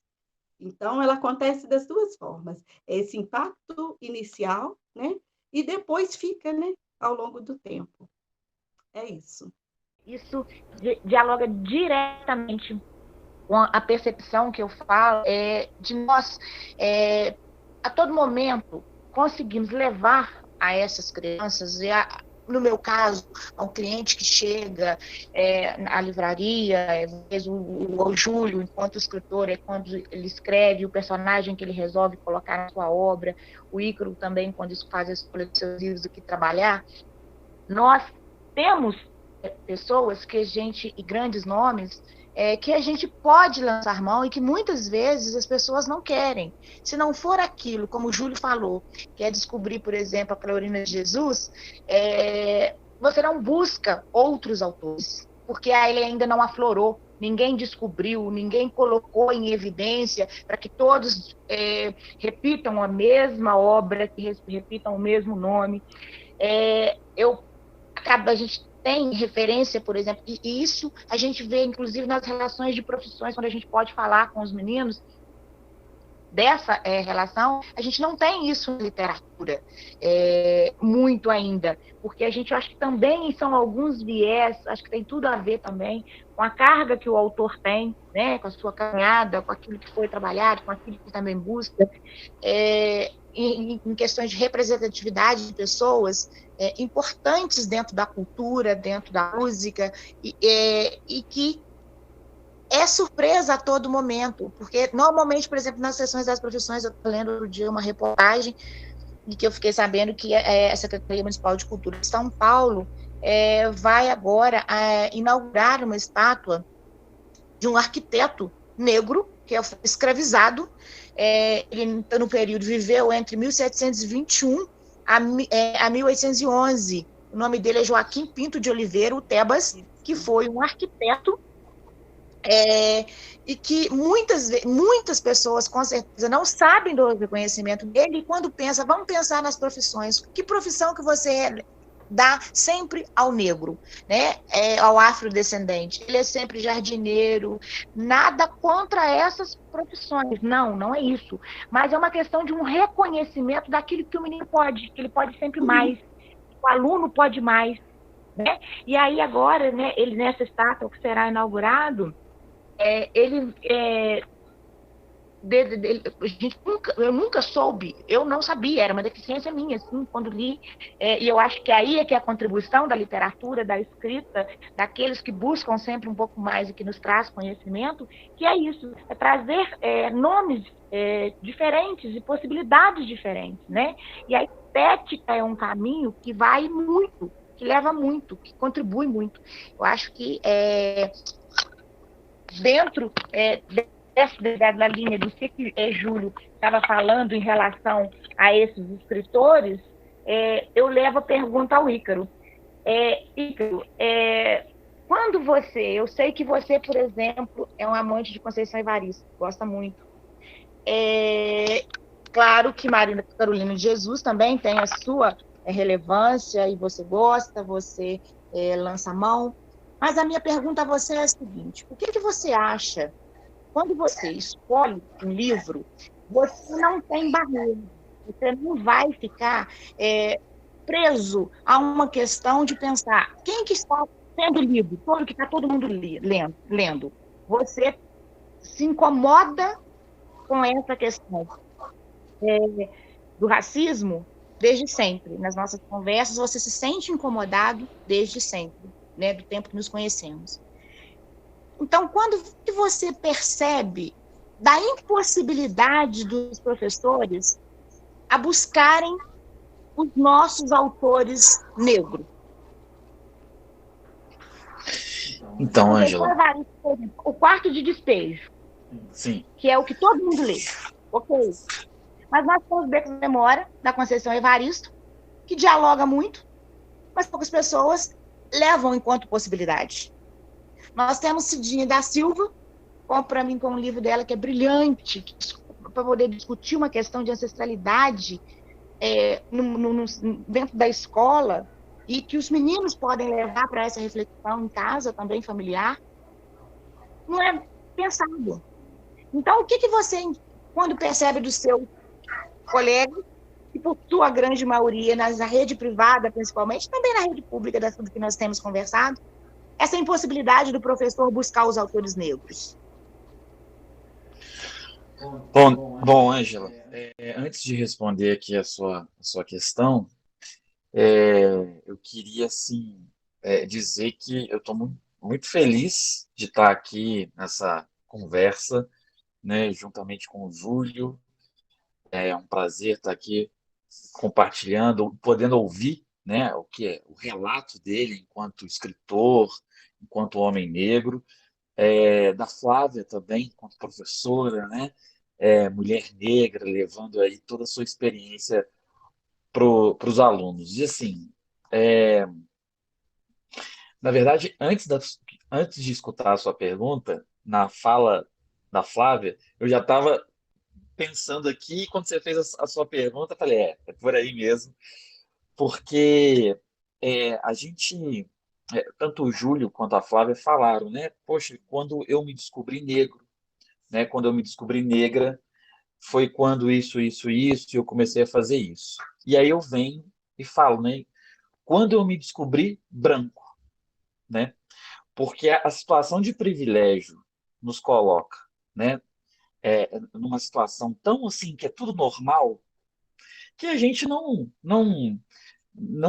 Então, ela acontece das duas formas. Esse impacto inicial, né? E depois fica, né? Ao longo do tempo. É isso. Isso dialoga diretamente com a percepção que eu falo de nós, a todo momento, conseguimos levar a essas crianças, no meu caso, a um cliente que chega à livraria, o Júlio, enquanto escritor, é quando ele escreve o personagem que ele resolve colocar na sua obra, o Ícaro também, quando faz a escolha dos seus livros do que trabalhar. Nós temos pessoas e grandes nomes, que a gente pode lançar mão e que muitas vezes as pessoas não querem. Se não for aquilo, como o Júlio falou, que é descobrir, por exemplo, a Cleorina de Jesus, você não busca outros autores, porque ele ainda não aflorou, ninguém descobriu, ninguém colocou em evidência para que todos repitam a mesma obra, que repitam o mesmo nome. A gente tem referência, por exemplo, e isso a gente vê, inclusive, nas relações de profissões, quando a gente pode falar com os meninos dessa relação, a gente não tem isso na literatura muito ainda, porque a gente acha que também são alguns viés, acho que tem tudo a ver também com a carga que o autor tem, né, com a sua caminhada, com aquilo que foi trabalhado, com aquilo que também busca, em questões de representatividade de pessoas importantes dentro da cultura, dentro da música, e que é surpresa a todo momento, porque normalmente, por exemplo, nas sessões das profissões, eu estou lendo outro dia uma reportagem de que eu fiquei sabendo que a Secretaria Municipal de Cultura de São Paulo vai agora inaugurar uma estátua de um arquiteto negro, que é escravizado. Ele, no período, viveu entre 1721 a 1811. O nome dele é Joaquim Pinto de Oliveira, o Tebas, que foi um arquiteto e que muitas pessoas, com certeza, não sabem do reconhecimento dele, e quando vamos pensar nas profissões, que profissão que você dá sempre ao negro, né? Ao afrodescendente? Ele é sempre jardineiro, nada contra essas profissões, não é isso, mas é uma questão de um reconhecimento daquilo que o menino pode, que ele pode sempre mais, o aluno pode mais, né? E aí agora, né, ele nessa estátua que será inaugurado, eu nunca soube, eu não sabia, era uma deficiência minha, assim, quando li, e eu acho que aí é que a contribuição da literatura, da escrita, daqueles que buscam sempre um pouco mais e que nos traz conhecimento, que é isso, é trazer nomes diferentes e possibilidades diferentes, né? E a estética é um caminho que vai muito, que leva muito, que contribui muito. Eu acho que dentro da linha do que Júlio estava falando em relação a esses escritores, eu levo a pergunta ao Ícaro. Ícaro, quando eu sei que você, por exemplo, é um amante de Conceição Evaristo, gosta muito. Claro que Maria Carolina de Jesus também tem a sua relevância, e você gosta, você lança a mão. Mas a minha pergunta a você é a seguinte: o que você acha, quando você escolhe um livro, você não tem barreira, você não vai ficar preso a uma questão de pensar quem que está sendo lido, que está todo mundo lendo. Você se incomoda com essa questão do racismo desde sempre. Nas nossas conversas, você se sente incomodado desde sempre, né, do tempo que nos conhecemos. Então, quando que você percebe da impossibilidade dos professores a buscarem os nossos autores negros? Então, Ângela. O Quarto de Despejo. Sim. Que é o que todo mundo lê. Ok. Mas nós temos Becos de Memória, da Conceição Evaristo, que dialoga muito, mas poucas pessoas levam enquanto possibilidade. Nós temos Cidinha da Silva, para mim, com um livro dela que é brilhante, para poder discutir uma questão de ancestralidade dentro da escola, e que os meninos podem levar para essa reflexão em casa, também familiar. Não é pensado. Então, o que você, quando percebe do seu colega, e por sua grande maioria, na rede privada, principalmente, também na rede pública, do que nós temos conversado, essa impossibilidade do professor buscar os autores negros? Bom, Ângela, antes de responder aqui a sua questão, eu queria, assim, dizer que eu estou muito feliz de estar aqui nessa conversa, né, juntamente com o Júlio. É um prazer estar aqui compartilhando, podendo ouvir, né, o que é o relato dele enquanto escritor, enquanto homem negro, da Flávia também, enquanto professora, né, mulher negra, levando aí toda a sua experiência para os alunos. E assim, na verdade, antes de escutar a sua pergunta, na fala da Flávia, eu já estava pensando aqui, e quando você fez a sua pergunta, eu falei, é por aí mesmo, porque a gente, tanto o Júlio quanto a Flávia falaram, né? Poxa, quando eu me descobri negro, né? Quando eu me descobri negra, foi quando isso, e eu comecei a fazer isso. E aí eu venho e falo, né? Quando eu me descobri branco, né? Porque a situação de privilégio nos coloca, né? Numa situação tão assim, que é tudo normal, que a gente não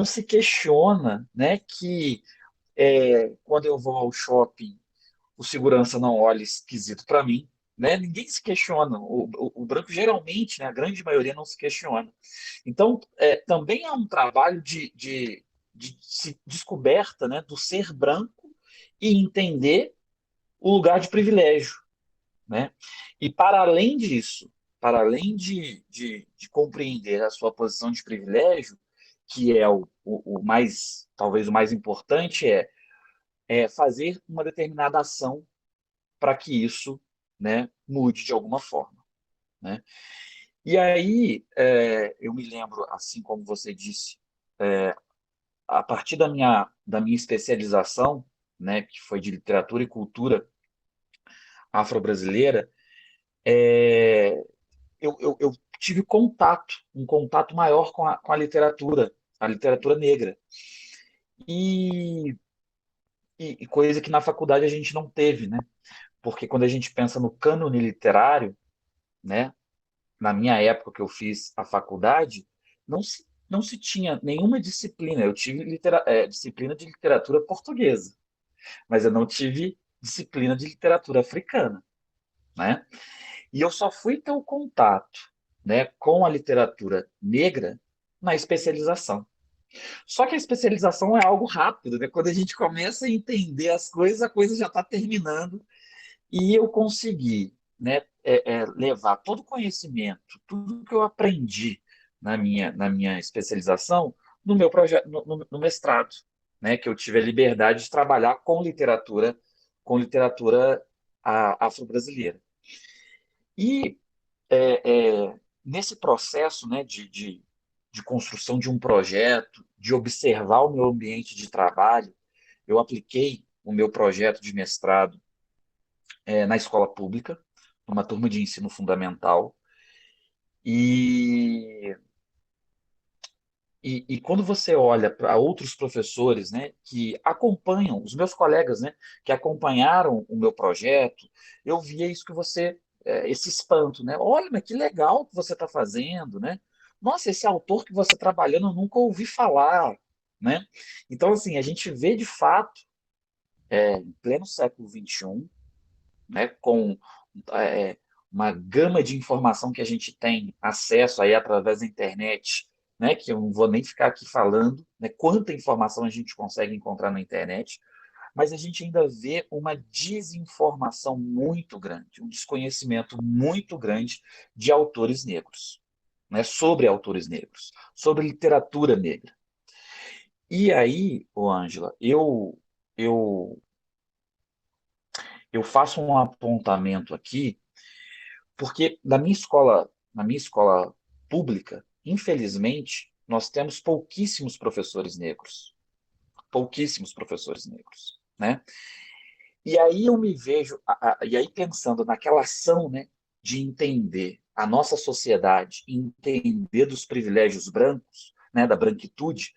se questiona, né? Que quando eu vou ao shopping, o segurança não olha esquisito para mim, né? Ninguém se questiona. O branco geralmente, né, a grande maioria não se questiona. Então, também é um trabalho de descoberta, né, do ser branco e entender o lugar de privilégio, né? E para além disso, para além de compreender a sua posição de privilégio, que é o mais, talvez o mais importante, fazer uma determinada ação para que isso, né, mude de alguma forma, né? E aí, eu me lembro, assim como você disse, a partir da minha especialização, né, que foi de literatura e cultura afro-brasileira, eu tive um contato maior com a literatura negra. E coisa que na faculdade a gente não teve, né? Porque quando a gente pensa no cânone literário, né, na minha época que eu fiz a faculdade, não se tinha nenhuma disciplina. Eu tive disciplina de literatura portuguesa, mas eu não tive disciplina de literatura africana, né? E eu só fui ter o contato, né, com a literatura negra na especialização. Só que a especialização é algo rápido, né? Quando a gente começa a entender as coisas, a coisa já está terminando. E eu consegui, né, levar todo o conhecimento, tudo que eu aprendi na minha especialização, no meu projeto, no mestrado, né, que eu tive a liberdade de trabalhar com literatura afro-brasileira. E nesse processo, né, de construção de um projeto, de observar o meu ambiente de trabalho, eu apliquei o meu projeto de mestrado na escola pública, numa turma de ensino fundamental, e e quando você olha para outros professores, né, que acompanham, os meus colegas, né, que acompanharam o meu projeto, eu via isso que você, esse espanto, né? Olha, mas que legal que você está fazendo, né? Nossa, esse autor que você está trabalhando, eu nunca ouvi falar, né? Então, assim, a gente vê de fato, em pleno século XXI, né, com é, uma gama de informação que a gente tem acesso aí através da internet, né, que eu não vou nem ficar aqui falando, né, quanta informação a gente consegue encontrar na internet, mas a gente ainda vê uma desinformação muito grande, um desconhecimento muito grande de autores negros, né, sobre autores negros, sobre literatura negra. E aí, Ângela, eu, eu faço um apontamento aqui. Porque na minha escola pública, infelizmente, nós temos pouquíssimos professores negros, né? E aí eu me vejo, e aí pensando naquela ação, né, de entender a nossa sociedade, entender dos privilégios brancos, né, da branquitude,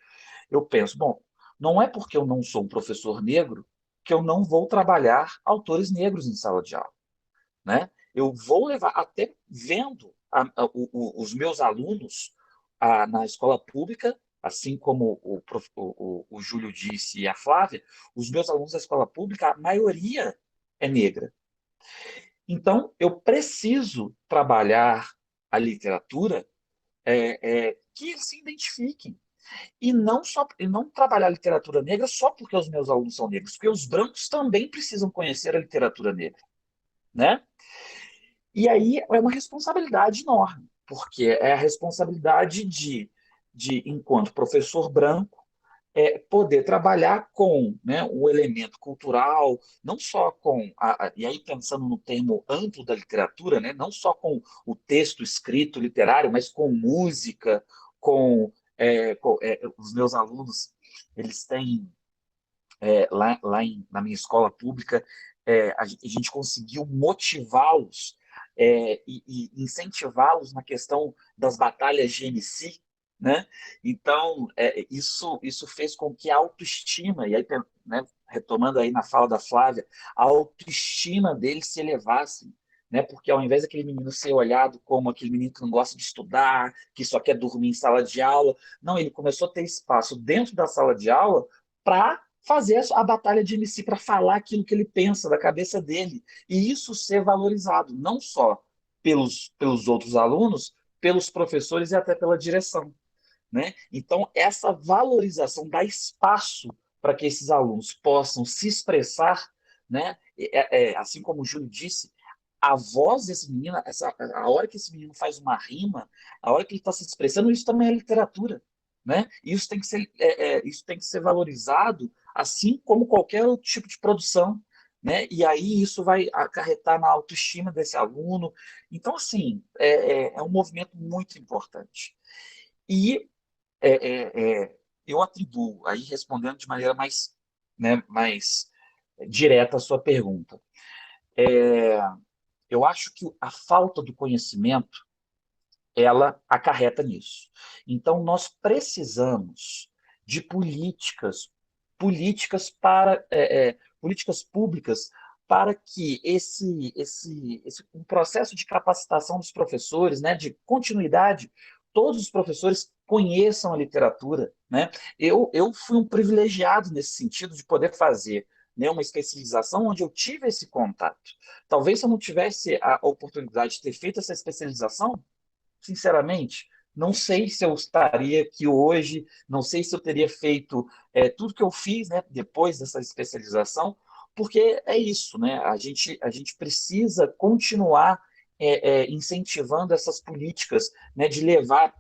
eu penso, bom, não é porque eu não sou um professor negro que eu não vou trabalhar autores negros em sala de aula, né? Eu vou levar, até vendo os meus alunos na escola pública, assim como o Júlio disse e a Flávia, os meus alunos da escola pública, a maioria é negra. Então, eu preciso trabalhar a literatura que eles se identifiquem. E não trabalhar a literatura negra só porque os meus alunos são negros, porque os brancos também precisam conhecer a literatura negra, né? E aí é uma responsabilidade enorme, porque é a responsabilidade enquanto professor branco, poder trabalhar com, né, o elemento cultural, não só com, e aí pensando no termo amplo da literatura, né, não só com o texto escrito literário, mas com música, os meus alunos, eles têm, na minha escola pública, a gente conseguiu motivá-los e incentivá-los na questão das batalhas de MC, né? Então, isso fez com que a autoestima, e aí, né, retomando aí na fala da Flávia, a autoestima deles se elevasse, né? Porque ao invés daquele menino ser olhado como aquele menino que não gosta de estudar, que só quer dormir em sala de aula, não, ele começou a ter espaço dentro da sala de aula para fazer a batalha de MC, para falar aquilo que ele pensa da cabeça dele. E isso ser valorizado, não só pelos outros alunos, pelos professores e até pela direção, né? Então, essa valorização dá espaço para que esses alunos possam se expressar, né? Assim como o Júlio disse, a voz desse menino, a hora que esse menino faz uma rima, a hora que ele está se expressando, isso também é literatura, né? Isso tem que ser valorizado, assim como qualquer outro tipo de produção, né? E aí isso vai acarretar na autoestima desse aluno. Então, assim, é um movimento muito importante. E eu atribuo, aí respondendo de maneira mais, né, mais direta a sua pergunta, eu acho que a falta do conhecimento ela acarreta nisso. Então, nós precisamos de políticas públicas para que um processo de capacitação dos professores, né, de continuidade, todos os professores conheçam a literatura, né? Eu fui um privilegiado nesse sentido de poder fazer, né, uma especialização onde eu tive esse contato. Talvez se eu não tivesse a oportunidade de ter feito essa especialização, sinceramente, não sei se eu estaria aqui hoje, não sei se eu teria feito tudo que eu fiz, né, depois dessa especialização, porque é isso, né? A gente precisa continuar incentivando essas políticas, né, de levar,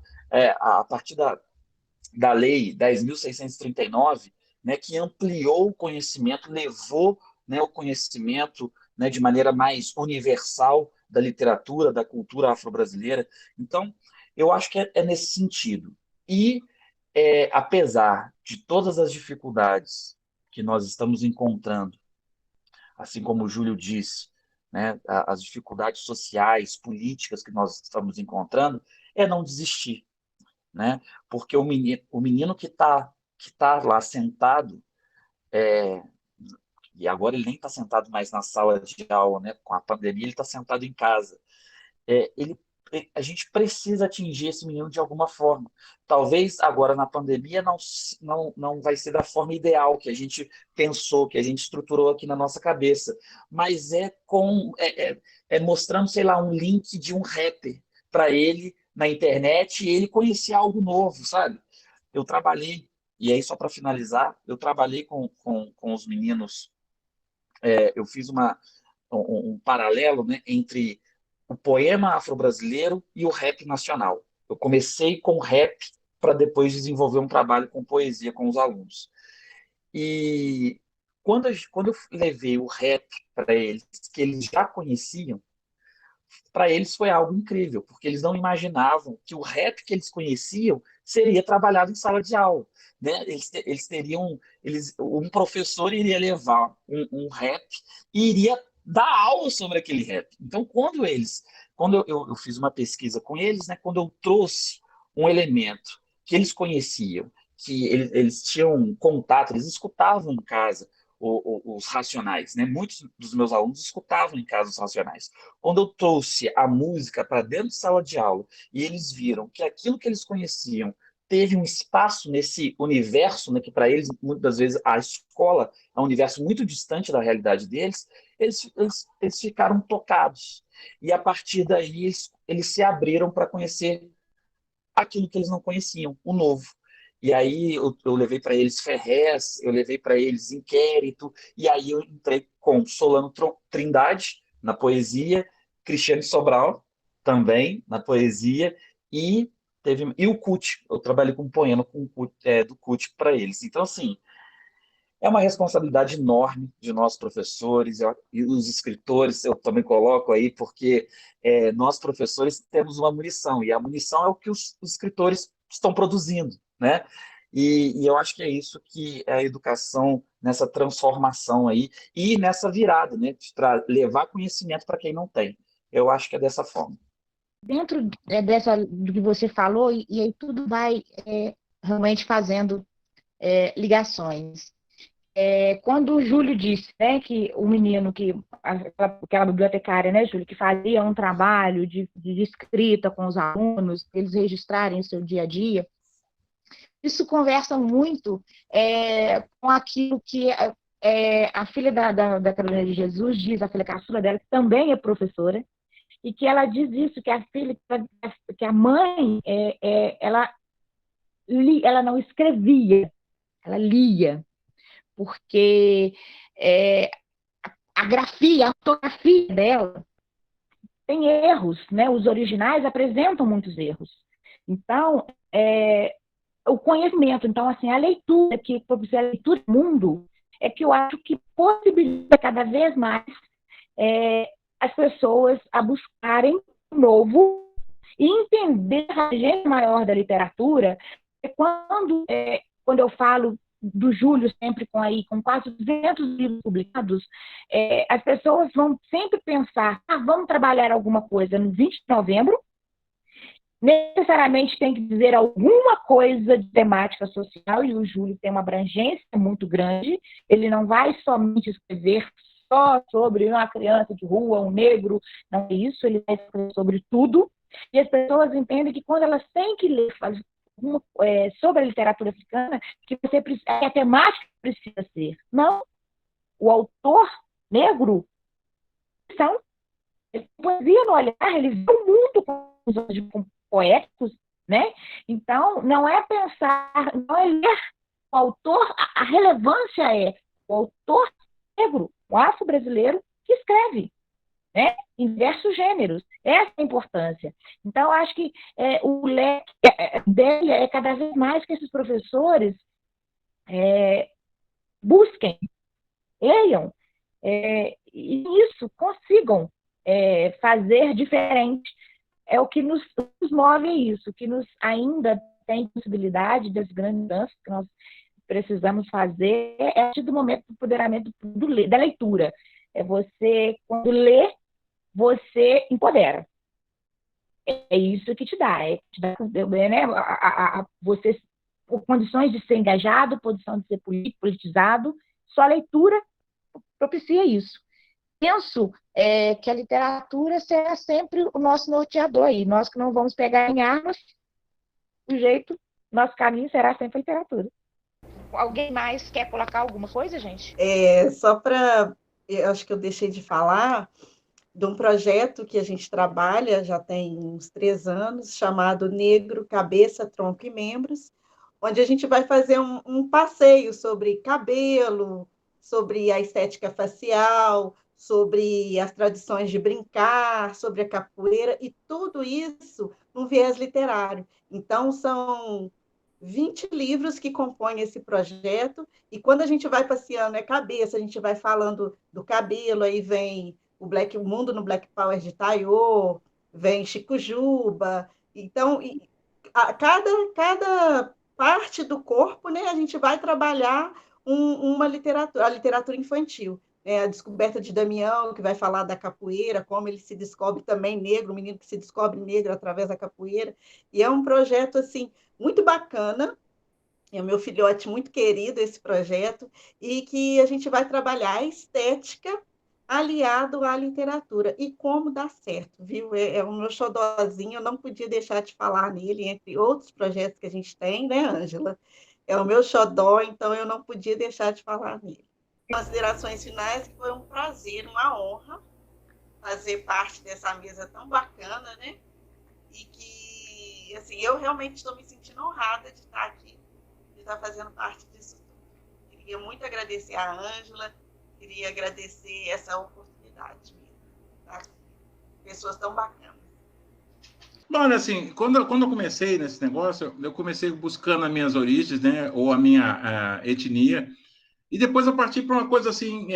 a partir da Lei 10.639, né, que ampliou o conhecimento, levou, né, o conhecimento, né, de maneira mais universal da literatura, da cultura afro-brasileira. Então, Eu acho que é nesse sentido. E, apesar de todas as dificuldades que nós estamos encontrando, assim como o Júlio disse, né, as dificuldades sociais, políticas que nós estamos encontrando, é não desistir, né? Porque o menino que tá lá sentado, e agora ele nem está sentado mais na sala de aula, né? Com a pandemia, ele está sentado em casa. É, ele, a gente precisa atingir esse menino de alguma forma. Talvez agora na pandemia não vai ser da forma ideal que a gente pensou, que a gente estruturou aqui na nossa cabeça, mas é mostrando, sei lá, um link de um rapper para ele na internet e ele conhecer algo novo, sabe? Eu trabalhei, e aí só para finalizar, eu trabalhei com os meninos, eu fiz um paralelo, né, entre o poema afro-brasileiro e o rap nacional. Eu comecei com rap para depois desenvolver um trabalho com poesia com os alunos. E quando eu levei o rap para eles, que eles já conheciam, para eles foi algo incrível, porque eles não imaginavam que o rap que eles conheciam seria trabalhado em sala de aula. Né? Eles teriam, um professor iria levar um rap e iria dar aula sobre aquele rap. Então, quando eu fiz uma pesquisa com eles, né, quando eu trouxe um elemento que eles conheciam, que eles tinham contato, eles escutavam em casa os Racionais, né? Muitos dos meus alunos escutavam em casa os Racionais. Quando eu trouxe a música para dentro de sala de aula e eles viram que aquilo que eles conheciam teve um espaço nesse universo, né, que para eles, muitas das vezes, a escola é um universo muito distante da realidade deles, eles ficaram tocados. E a partir daí, eles se abriram para conhecer aquilo que eles não conheciam, o novo. E aí eu levei para eles Ferrez, eu levei para eles Inquérito, e aí eu entrei com Solano Trindade, na poesia, Cristiane Sobral, também, na poesia, e o CUT, eu trabalhei com um poema do CUT para eles. Então, assim, é uma responsabilidade enorme de nós professores e os escritores, eu também coloco aí, porque nós professores temos uma munição, e a munição é o que os escritores estão produzindo, né? E eu acho que é isso que é a educação nessa transformação aí, e nessa virada, né? Para levar conhecimento para quem não tem. Eu acho que é dessa forma. Dentro do que você falou, e aí tudo vai realmente fazendo ligações. Quando o Júlio disse, né, que o menino, aquela bibliotecária, né, Júlio, que fazia um trabalho de escrita com os alunos, eles registrarem o seu dia a dia, isso conversa muito com aquilo que a filha da Carolina de Jesus diz, a filha caçula dela, que também é professora, e que ela diz isso, que que a mãe, ela não escrevia, ela lia, porque a grafia, a ortografia dela tem erros, né? Os originais apresentam muitos erros. Então, o conhecimento, então, assim, a leitura, a leitura do mundo, é que eu acho que possibilita cada vez mais as pessoas a buscarem o novo e entender a gente maior da literatura. Quando eu falo do Júlio, sempre com quase 200 livros publicados, as pessoas vão sempre pensar, vamos trabalhar alguma coisa no 20 de novembro, necessariamente tem que dizer alguma coisa de temática social, e o Júlio tem uma abrangência muito grande, ele não vai somente escrever só sobre uma criança de rua, um negro, não é isso, ele vai escrever sobre tudo, e as pessoas entendem que quando elas têm que ler sobre a literatura africana, que a temática precisa ser. Não, o autor negro ele poesia no olhar, ele vê o mundo com os olhos poéticos, né? Então, não é pensar, não é ler o autor, a relevância é o autor negro, o afro-brasileiro, que escreve, né? Em diversos gêneros. Essa é a importância. Então, acho que o leque dele é cada vez mais que esses professores busquem, leiam, e isso consigam fazer diferente. é o que nos move a isso, que nos ainda tem possibilidade das grandes mudanças que nós precisamos fazer, é a partir do momento do empoderamento da leitura. É você, quando lê, você empodera. É isso que te dá, né, você, por condições de ser engajado, condição de ser politizado, só a leitura propicia isso. Penso que a literatura será sempre o nosso norteador aí. Nós que não vamos pegar em armas, nosso caminho será sempre a literatura. Alguém mais quer colocar alguma coisa, gente? Eu acho que eu deixei de falar de um projeto que a gente trabalha, já tem uns 3 anos, chamado Negro, Cabeça, Tronco e Membros, onde a gente vai fazer um passeio sobre cabelo, sobre a estética facial, sobre as tradições de brincar, sobre a capoeira, e tudo isso num viés literário. Então, são 20 livros que compõem esse projeto, e quando a gente vai passeando cabeça, a gente vai falando do cabelo, aí vem o Mundo no Black Power de Taiô, vem Chico Juba. Então, cada parte do corpo, né, a gente vai trabalhar a literatura infantil. A descoberta de Damião, que vai falar da capoeira, como ele se descobre também negro, o menino que se descobre negro através da capoeira. E é um projeto assim muito bacana, é o meu filhote muito querido esse projeto, e que a gente vai trabalhar a estética aliado à literatura. E como dá certo, viu? É o meu xodózinho, eu não podia deixar de falar nele, entre outros projetos que a gente tem, né, Ângela? É o meu xodó, então eu não podia deixar de falar nele. Considerações finais, que foi um prazer, uma honra fazer parte dessa mesa tão bacana, né? E que, assim, eu realmente estou me sentindo honrada de estar aqui, de estar fazendo parte disso tudo. Queria muito agradecer a Ângela, queria agradecer essa oportunidade mesmo, tá? Pessoas tão bacanas. Olha, assim, quando eu comecei nesse negócio, eu comecei buscando as minhas origens, né, ou a minha etnia, e depois eu parti para uma coisa assim,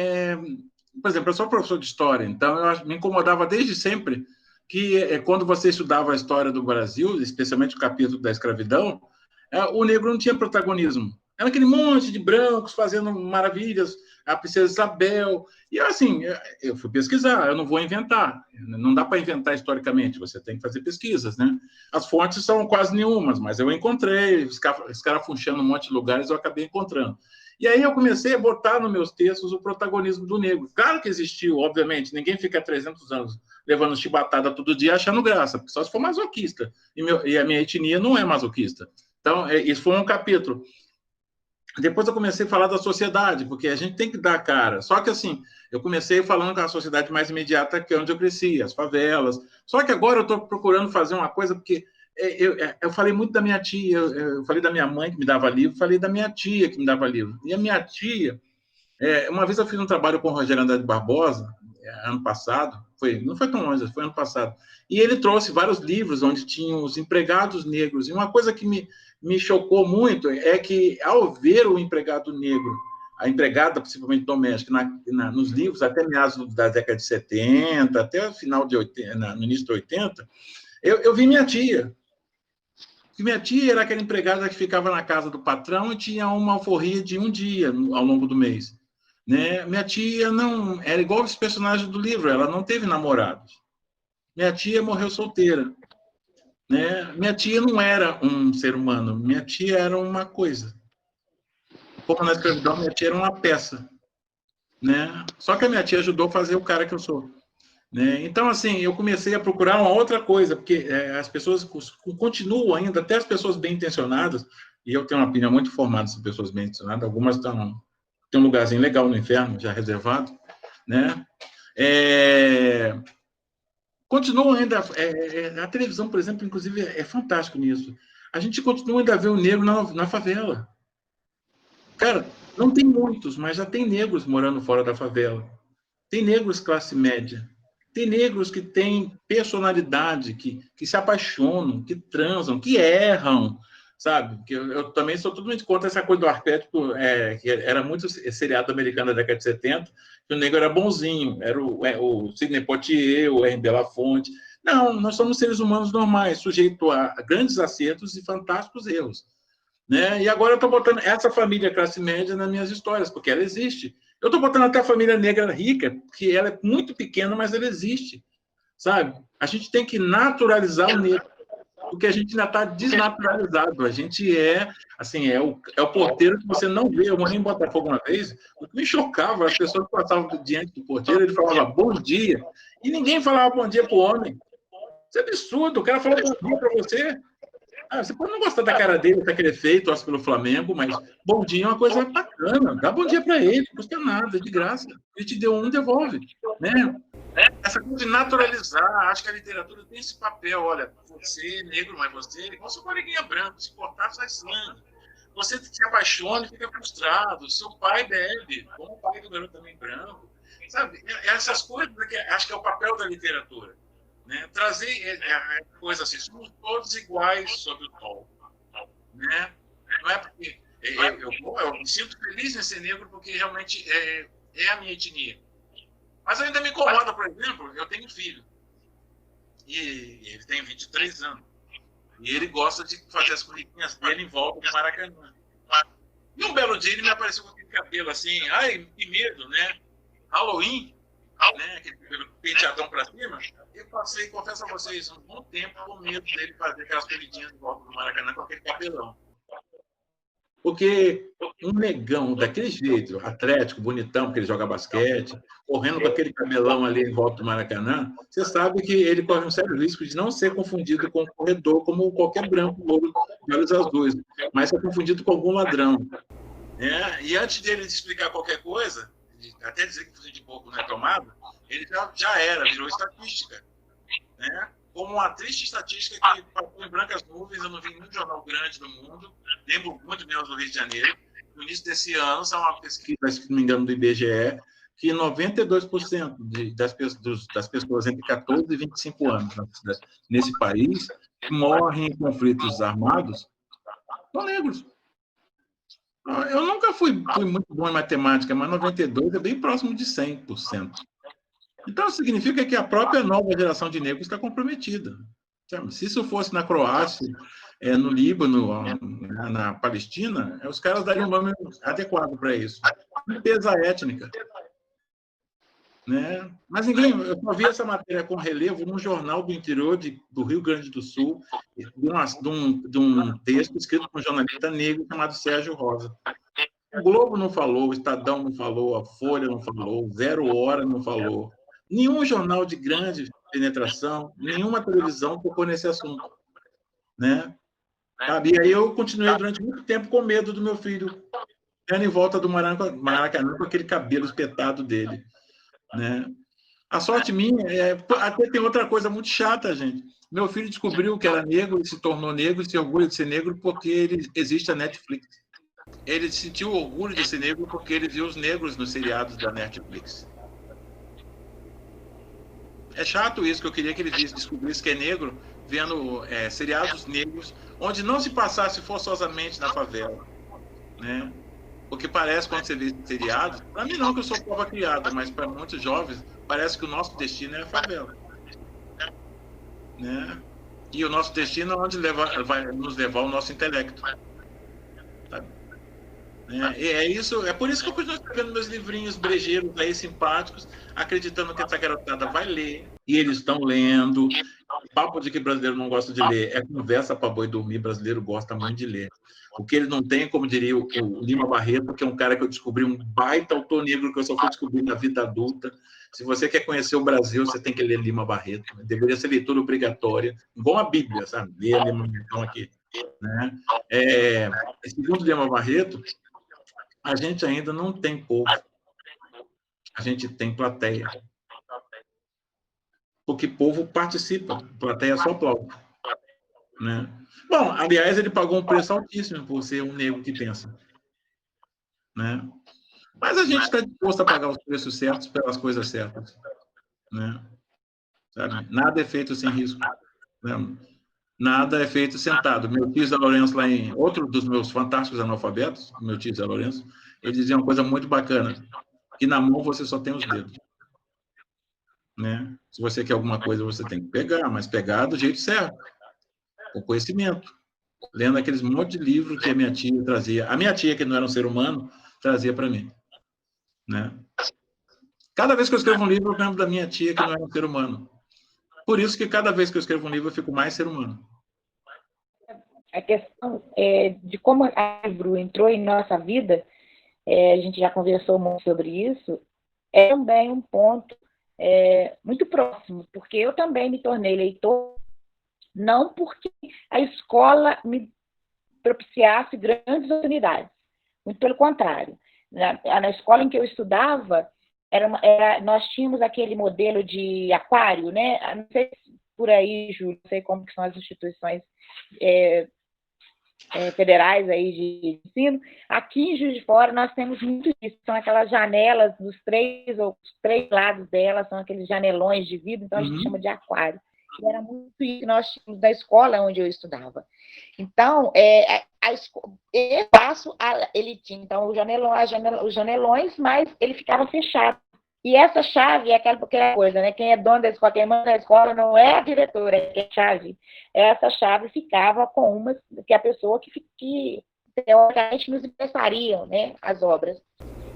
por exemplo, eu sou professor de história, então me incomodava desde sempre que quando você estudava a história do Brasil, especialmente o capítulo da escravidão, o negro não tinha protagonismo. Era aquele monte de brancos fazendo maravilhas, a princesa Isabel. E assim, eu fui pesquisar, eu não vou inventar. Não dá para inventar historicamente, você tem que fazer pesquisas, né? As fontes são quase nenhumas, mas eu encontrei, escarafunchando um monte de lugares, eu acabei encontrando. E aí eu comecei a botar nos meus textos o protagonismo do negro. Claro que existiu, obviamente, ninguém fica 300 anos levando chibatada todo dia achando graça, porque só se for masoquista. E a minha etnia não é masoquista. Então, isso foi um capítulo. Depois eu comecei a falar da sociedade, porque a gente tem que dar a cara. Só que, assim, eu comecei falando com a sociedade mais imediata, que é onde eu cresci, as favelas. Só que agora eu estou procurando fazer uma coisa, porque eu falei muito da minha tia, eu falei da minha mãe que me dava livro, falei da minha tia que me dava livro. E a minha tia, uma vez eu fiz um trabalho com o Rogério Andrade Barbosa, ano passado, não foi tão longe, foi ano passado, e ele trouxe vários livros onde tinham os empregados negros. E uma coisa que me chocou muito é que, ao ver o empregado negro, a empregada, principalmente doméstica, nos livros, até meados da década de 70, até o final de 80, no início de 80, eu vi minha tia. Que minha tia era aquela empregada que ficava na casa do patrão e tinha uma alforria de um dia ao longo do mês. Né? Minha tia não era igual os personagens do livro, ela não teve namorados. Minha tia morreu solteira. Né? Minha tia não era um ser humano, minha tia era uma coisa. Como na escravidão, minha tia era uma peça. Né? Só que a minha tia ajudou a fazer o cara que eu sou. Né? Então, assim, eu comecei a procurar uma outra coisa, porque as pessoas continuam ainda, até as pessoas bem intencionadas, e eu tenho uma opinião muito formada sobre pessoas bem intencionadas, algumas têm um lugarzinho legal no inferno, já reservado, né? Continuam ainda, a televisão, por exemplo, inclusive, é fantástico nisso. A gente continua ainda a ver o negro na favela. Cara, não tem muitos, mas já tem negros morando fora da favela. Tem negros classe média. Tem negros que têm personalidade, que se apaixonam, que transam, que erram, sabe? Que eu também sou totalmente contra essa coisa do arquétipo, que era muito seriado americano da década de 70, que o negro era bonzinho, era o Sidney Poitier, o R. Belafonte. Não, nós somos seres humanos normais, sujeitos a grandes acertos e fantásticos erros. Né? E agora eu estou botando essa família classe média nas minhas histórias, porque ela existe. Eu estou botando até a família negra rica, que ela é muito pequena, mas ela existe. Sabe? A gente tem que naturalizar o negro, porque a gente ainda está desnaturalizado. A gente assim, é o porteiro que você não vê. Eu morei em Botafogo uma vez, o que me chocava, as pessoas passavam diante do porteiro, ele falava bom dia, e ninguém falava bom dia para o homem. Isso é absurdo, o cara falou bom dia para você. Você pode não gostar da cara dele, daquele efeito, torce pelo Flamengo, mas bom dia é uma coisa bacana. Dá bom dia para ele, não custa nada, é de graça. Ele te deu um, devolve. Né? Essa coisa de naturalizar, acho que a literatura tem esse papel. Olha, você negro, mas você, igual seu coleguinha branco, se cortar, sai sangue. Você se apaixona e fica frustrado. Seu pai bebe, como o pai do garoto também branco. Sabe? Essas coisas, acho que é o papel da literatura. Né? Trazer coisa assim, somos todos iguais sob o sol. Né? Não é porque eu me sinto feliz em ser negro porque realmente é a minha etnia. Mas ainda me incomoda, por exemplo, eu tenho um filho. E ele tem 23 anos. E ele gosta de fazer as corridinhas dele em volta do Maracanã. E um belo dia ele me apareceu com aquele cabelo assim, ai, que medo, né? Halloween, né? Aquele cabelo penteadão pra cima. Eu passei, confesso a vocês, um bom tempo com medo dele fazer aquelas corridinhas em volta do Maracanã com aquele cabelão. Porque um negão daquele jeito, atlético, bonitão, porque ele joga basquete, correndo com aquele cabelão ali em volta do Maracanã, você sabe que ele corre um sério risco de não ser confundido com um corredor, como qualquer branco louro de olhos azuis, mas ser confundido com algum ladrão. E antes dele explicar qualquer coisa, até dizer que fuzil de pouco não é tomado, ele já virou estatística. Né? Como uma triste estatística que passou em brancas nuvens, eu não vi nenhum jornal grande do mundo, lembro muito menos do Rio de Janeiro. No início desse ano, saiu uma pesquisa, se não me engano, do IBGE, que 92% das pessoas entre 14 e 25 anos nesse país que morrem em conflitos armados são negros. Eu nunca fui muito bom em matemática, mas 92% é bem próximo de 100%. Então, significa que a própria nova geração de negros está comprometida. Se isso fosse na Croácia, no Líbano, na Palestina, os caras dariam um nome adequado para isso. Limpeza étnica. Né? Mas eu só vi essa matéria com relevo num jornal do interior do Rio Grande do Sul, de um texto escrito por um jornalista negro chamado Sérgio Rosa. O Globo não falou, o Estadão não falou, a Folha não falou, Zero Hora não falou. Nenhum jornal de grande penetração, nenhuma televisão tocou nesse assunto. Né? E aí eu continuei durante muito tempo com medo do meu filho em volta do Maracanã com aquele cabelo espetado dele. Né? A sorte minha até tem outra coisa muito chata, gente. Meu filho descobriu que era negro e se tornou negro e se orgulha de ser negro porque existe a Netflix. Ele sentiu orgulho de ser negro porque ele viu os negros nos seriados da Netflix. É chato isso, que eu queria que ele descobrisse que é negro vendo seriados negros onde não se passasse forçosamente na favela. Né? Porque parece, quando você vê seriados, para mim não, que eu sou pobre criada, mas para muitos jovens, parece que o nosso destino é a favela. Né? E o nosso destino é onde vai nos levar o nosso intelecto. Sabe? É por isso que eu continuo escrevendo meus livrinhos brejeiros aí, simpáticos, acreditando que essa garotada vai ler, e eles estão lendo. O papo de que brasileiro não gosta de ler é conversa para boi dormir, brasileiro gosta muito de ler. O que ele não tem, como diria o Lima Barreto, que é um cara que eu descobri, um baita autor negro que eu só fui descobrir na vida adulta. Se você quer conhecer o Brasil, você tem que ler Lima Barreto. Deveria ser leitura obrigatória, igual a Bíblia, sabe? Ler a Lima Barreto aqui. Né? Segundo Lima Barreto, a gente ainda não tem povo. A gente tem plateia. Porque povo participa, plateia só aplaude. Né? Bom, aliás, ele pagou um preço altíssimo por ser um negro que pensa. Né? Mas a gente está disposto a pagar os preços certos pelas coisas certas. Né? Sabe? Nada é feito sem risco. Né? Nada é feito sentado. Meu tio Zé Lourenço, outro dos meus fantásticos analfabetos, meu tio Zé Lourenço, ele dizia uma coisa muito bacana, que na mão você só tem os dedos. né? Se você quer alguma coisa, você tem que pegar, mas pegar do jeito certo, com conhecimento. Lendo aqueles monte de livros que a minha tia trazia. A minha tia, que não era um ser humano, trazia para mim, né? Cada vez que eu escrevo um livro, eu lembro da minha tia, que não era um ser humano. Por isso que cada vez que eu escrevo um livro, eu fico mais ser humano. A questão de como o livro entrou em nossa vida, a gente já conversou muito sobre isso, é também um ponto muito próximo, porque eu também me tornei leitor, não porque a escola me propiciasse grandes oportunidades, muito pelo contrário. Na escola em que eu estudava, nós tínhamos aquele modelo de aquário, né? Não sei por aí, Júlio, não sei como que são as instituições federais aí de ensino. Aqui em Juiz de Fora nós temos muito disso, são aquelas janelas dos os três lados delas, são aqueles janelões de vidro, então a gente chama de aquário. E era muito isso que nós tínhamos da escola onde eu estudava. Então, esse espaço, ele tinha então, os janelões, mas ele ficava fechado. E essa chave é aquela coisa, né? Quem é dono da escola, quem manda da escola não é a diretora, é a chave. Essa chave ficava com que a pessoa que teoricamente nos emprestariam, né, as obras.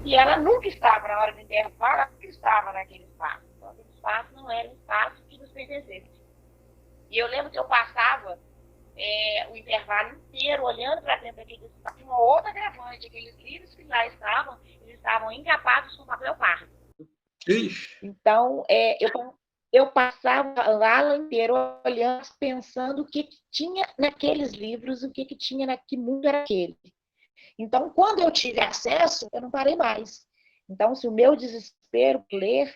E ela nunca estava na hora do intervalo, ela nunca estava naquele espaço. Então, aquele espaço não era um espaço que nos pertencesse. E eu lembro que eu passava o intervalo inteiro olhando para dentro daquele espaço, uma outra gravante, aqueles livros que lá estavam, eles estavam encapados com papel pardo. Então, eu passava a aula inteira olhando, pensando o que tinha naqueles livros, o que tinha, que mundo era aquele. Então, quando eu tive acesso, eu não parei mais. Então, se o meu desespero por ler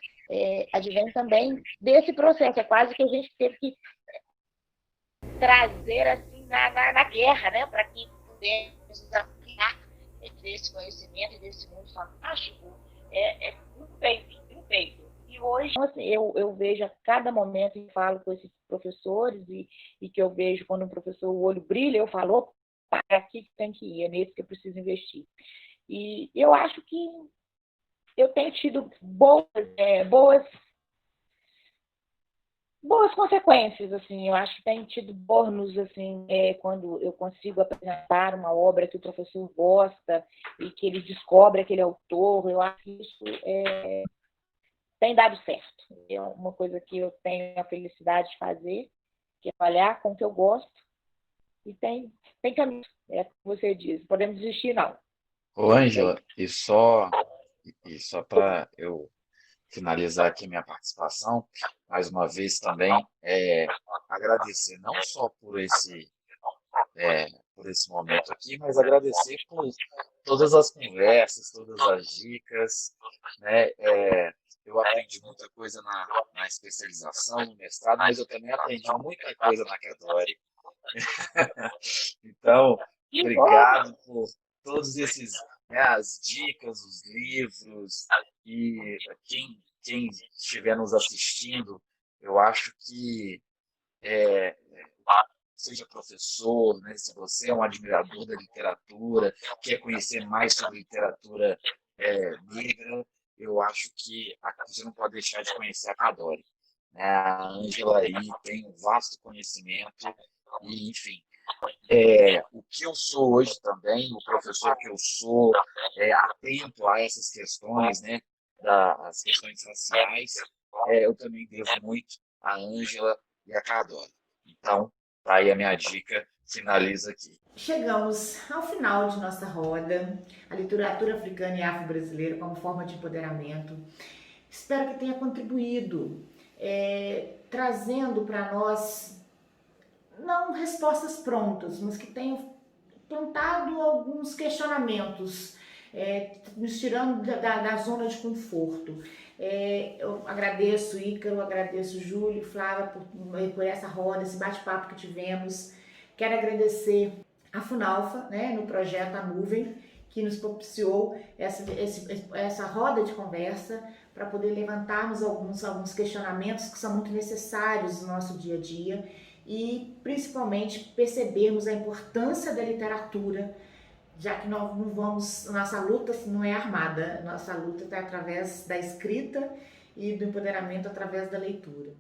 advém também desse processo, é quase que a gente teve que trazer assim na guerra, né, para que pudéssemos aplicar desse conhecimento e desse mundo fantástico, muito bem-vindo. E hoje, assim, eu vejo a cada momento e falo com esses professores e que eu vejo quando um professor, o olho brilha, eu falo, para aqui que tem que ir, é nesse que eu preciso investir. E eu acho que eu tenho tido boas consequências, assim, eu acho que tem tido bônus, assim, quando eu consigo apresentar uma obra que o professor gosta e que ele descobre aquele autor, eu acho que isso tem dado certo. É uma coisa que eu tenho a felicidade de fazer, que é trabalhar com o que eu gosto, e tem caminho, como você diz, não podemos desistir, não. Ô, Ângela, e só para eu finalizar aqui minha participação, mais uma vez também agradecer não só por esse momento aqui, mas agradecer por todas as conversas, todas as dicas, né? Eu aprendi muita coisa na especialização, no mestrado, mas eu também aprendi muita coisa na Cadore. Então, obrigado por todos esses, né, as dicas, os livros, e quem estiver nos assistindo, eu acho que seja professor, né, se você é um admirador da literatura, quer conhecer mais sobre literatura negra, eu acho que você não pode deixar de conhecer a Cadore. Né? A Ângela aí tem um vasto conhecimento e, enfim, o que eu sou hoje também, o professor que eu sou, atento a essas questões, né, das questões raciais, eu também devo muito à Ângela e à Cadore. Então, tá aí a minha dica, finaliza aqui. Chegamos ao final de nossa roda, a literatura africana e afro-brasileira como forma de empoderamento. Espero que tenha contribuído, trazendo para nós, não respostas prontas, mas que tenham plantado alguns questionamentos, nos tirando da zona de conforto. Eu agradeço, Ícaro, agradeço, Júlio, Flávia, por essa roda, esse bate-papo que tivemos. Quero agradecer a Funalfa, né, no projeto A Nuvem, que nos propiciou essa roda de conversa para poder levantarmos alguns questionamentos que são muito necessários no nosso dia a dia e, principalmente, percebermos a importância da literatura, já que nossa luta não é armada, nossa luta está através da escrita e do empoderamento através da leitura.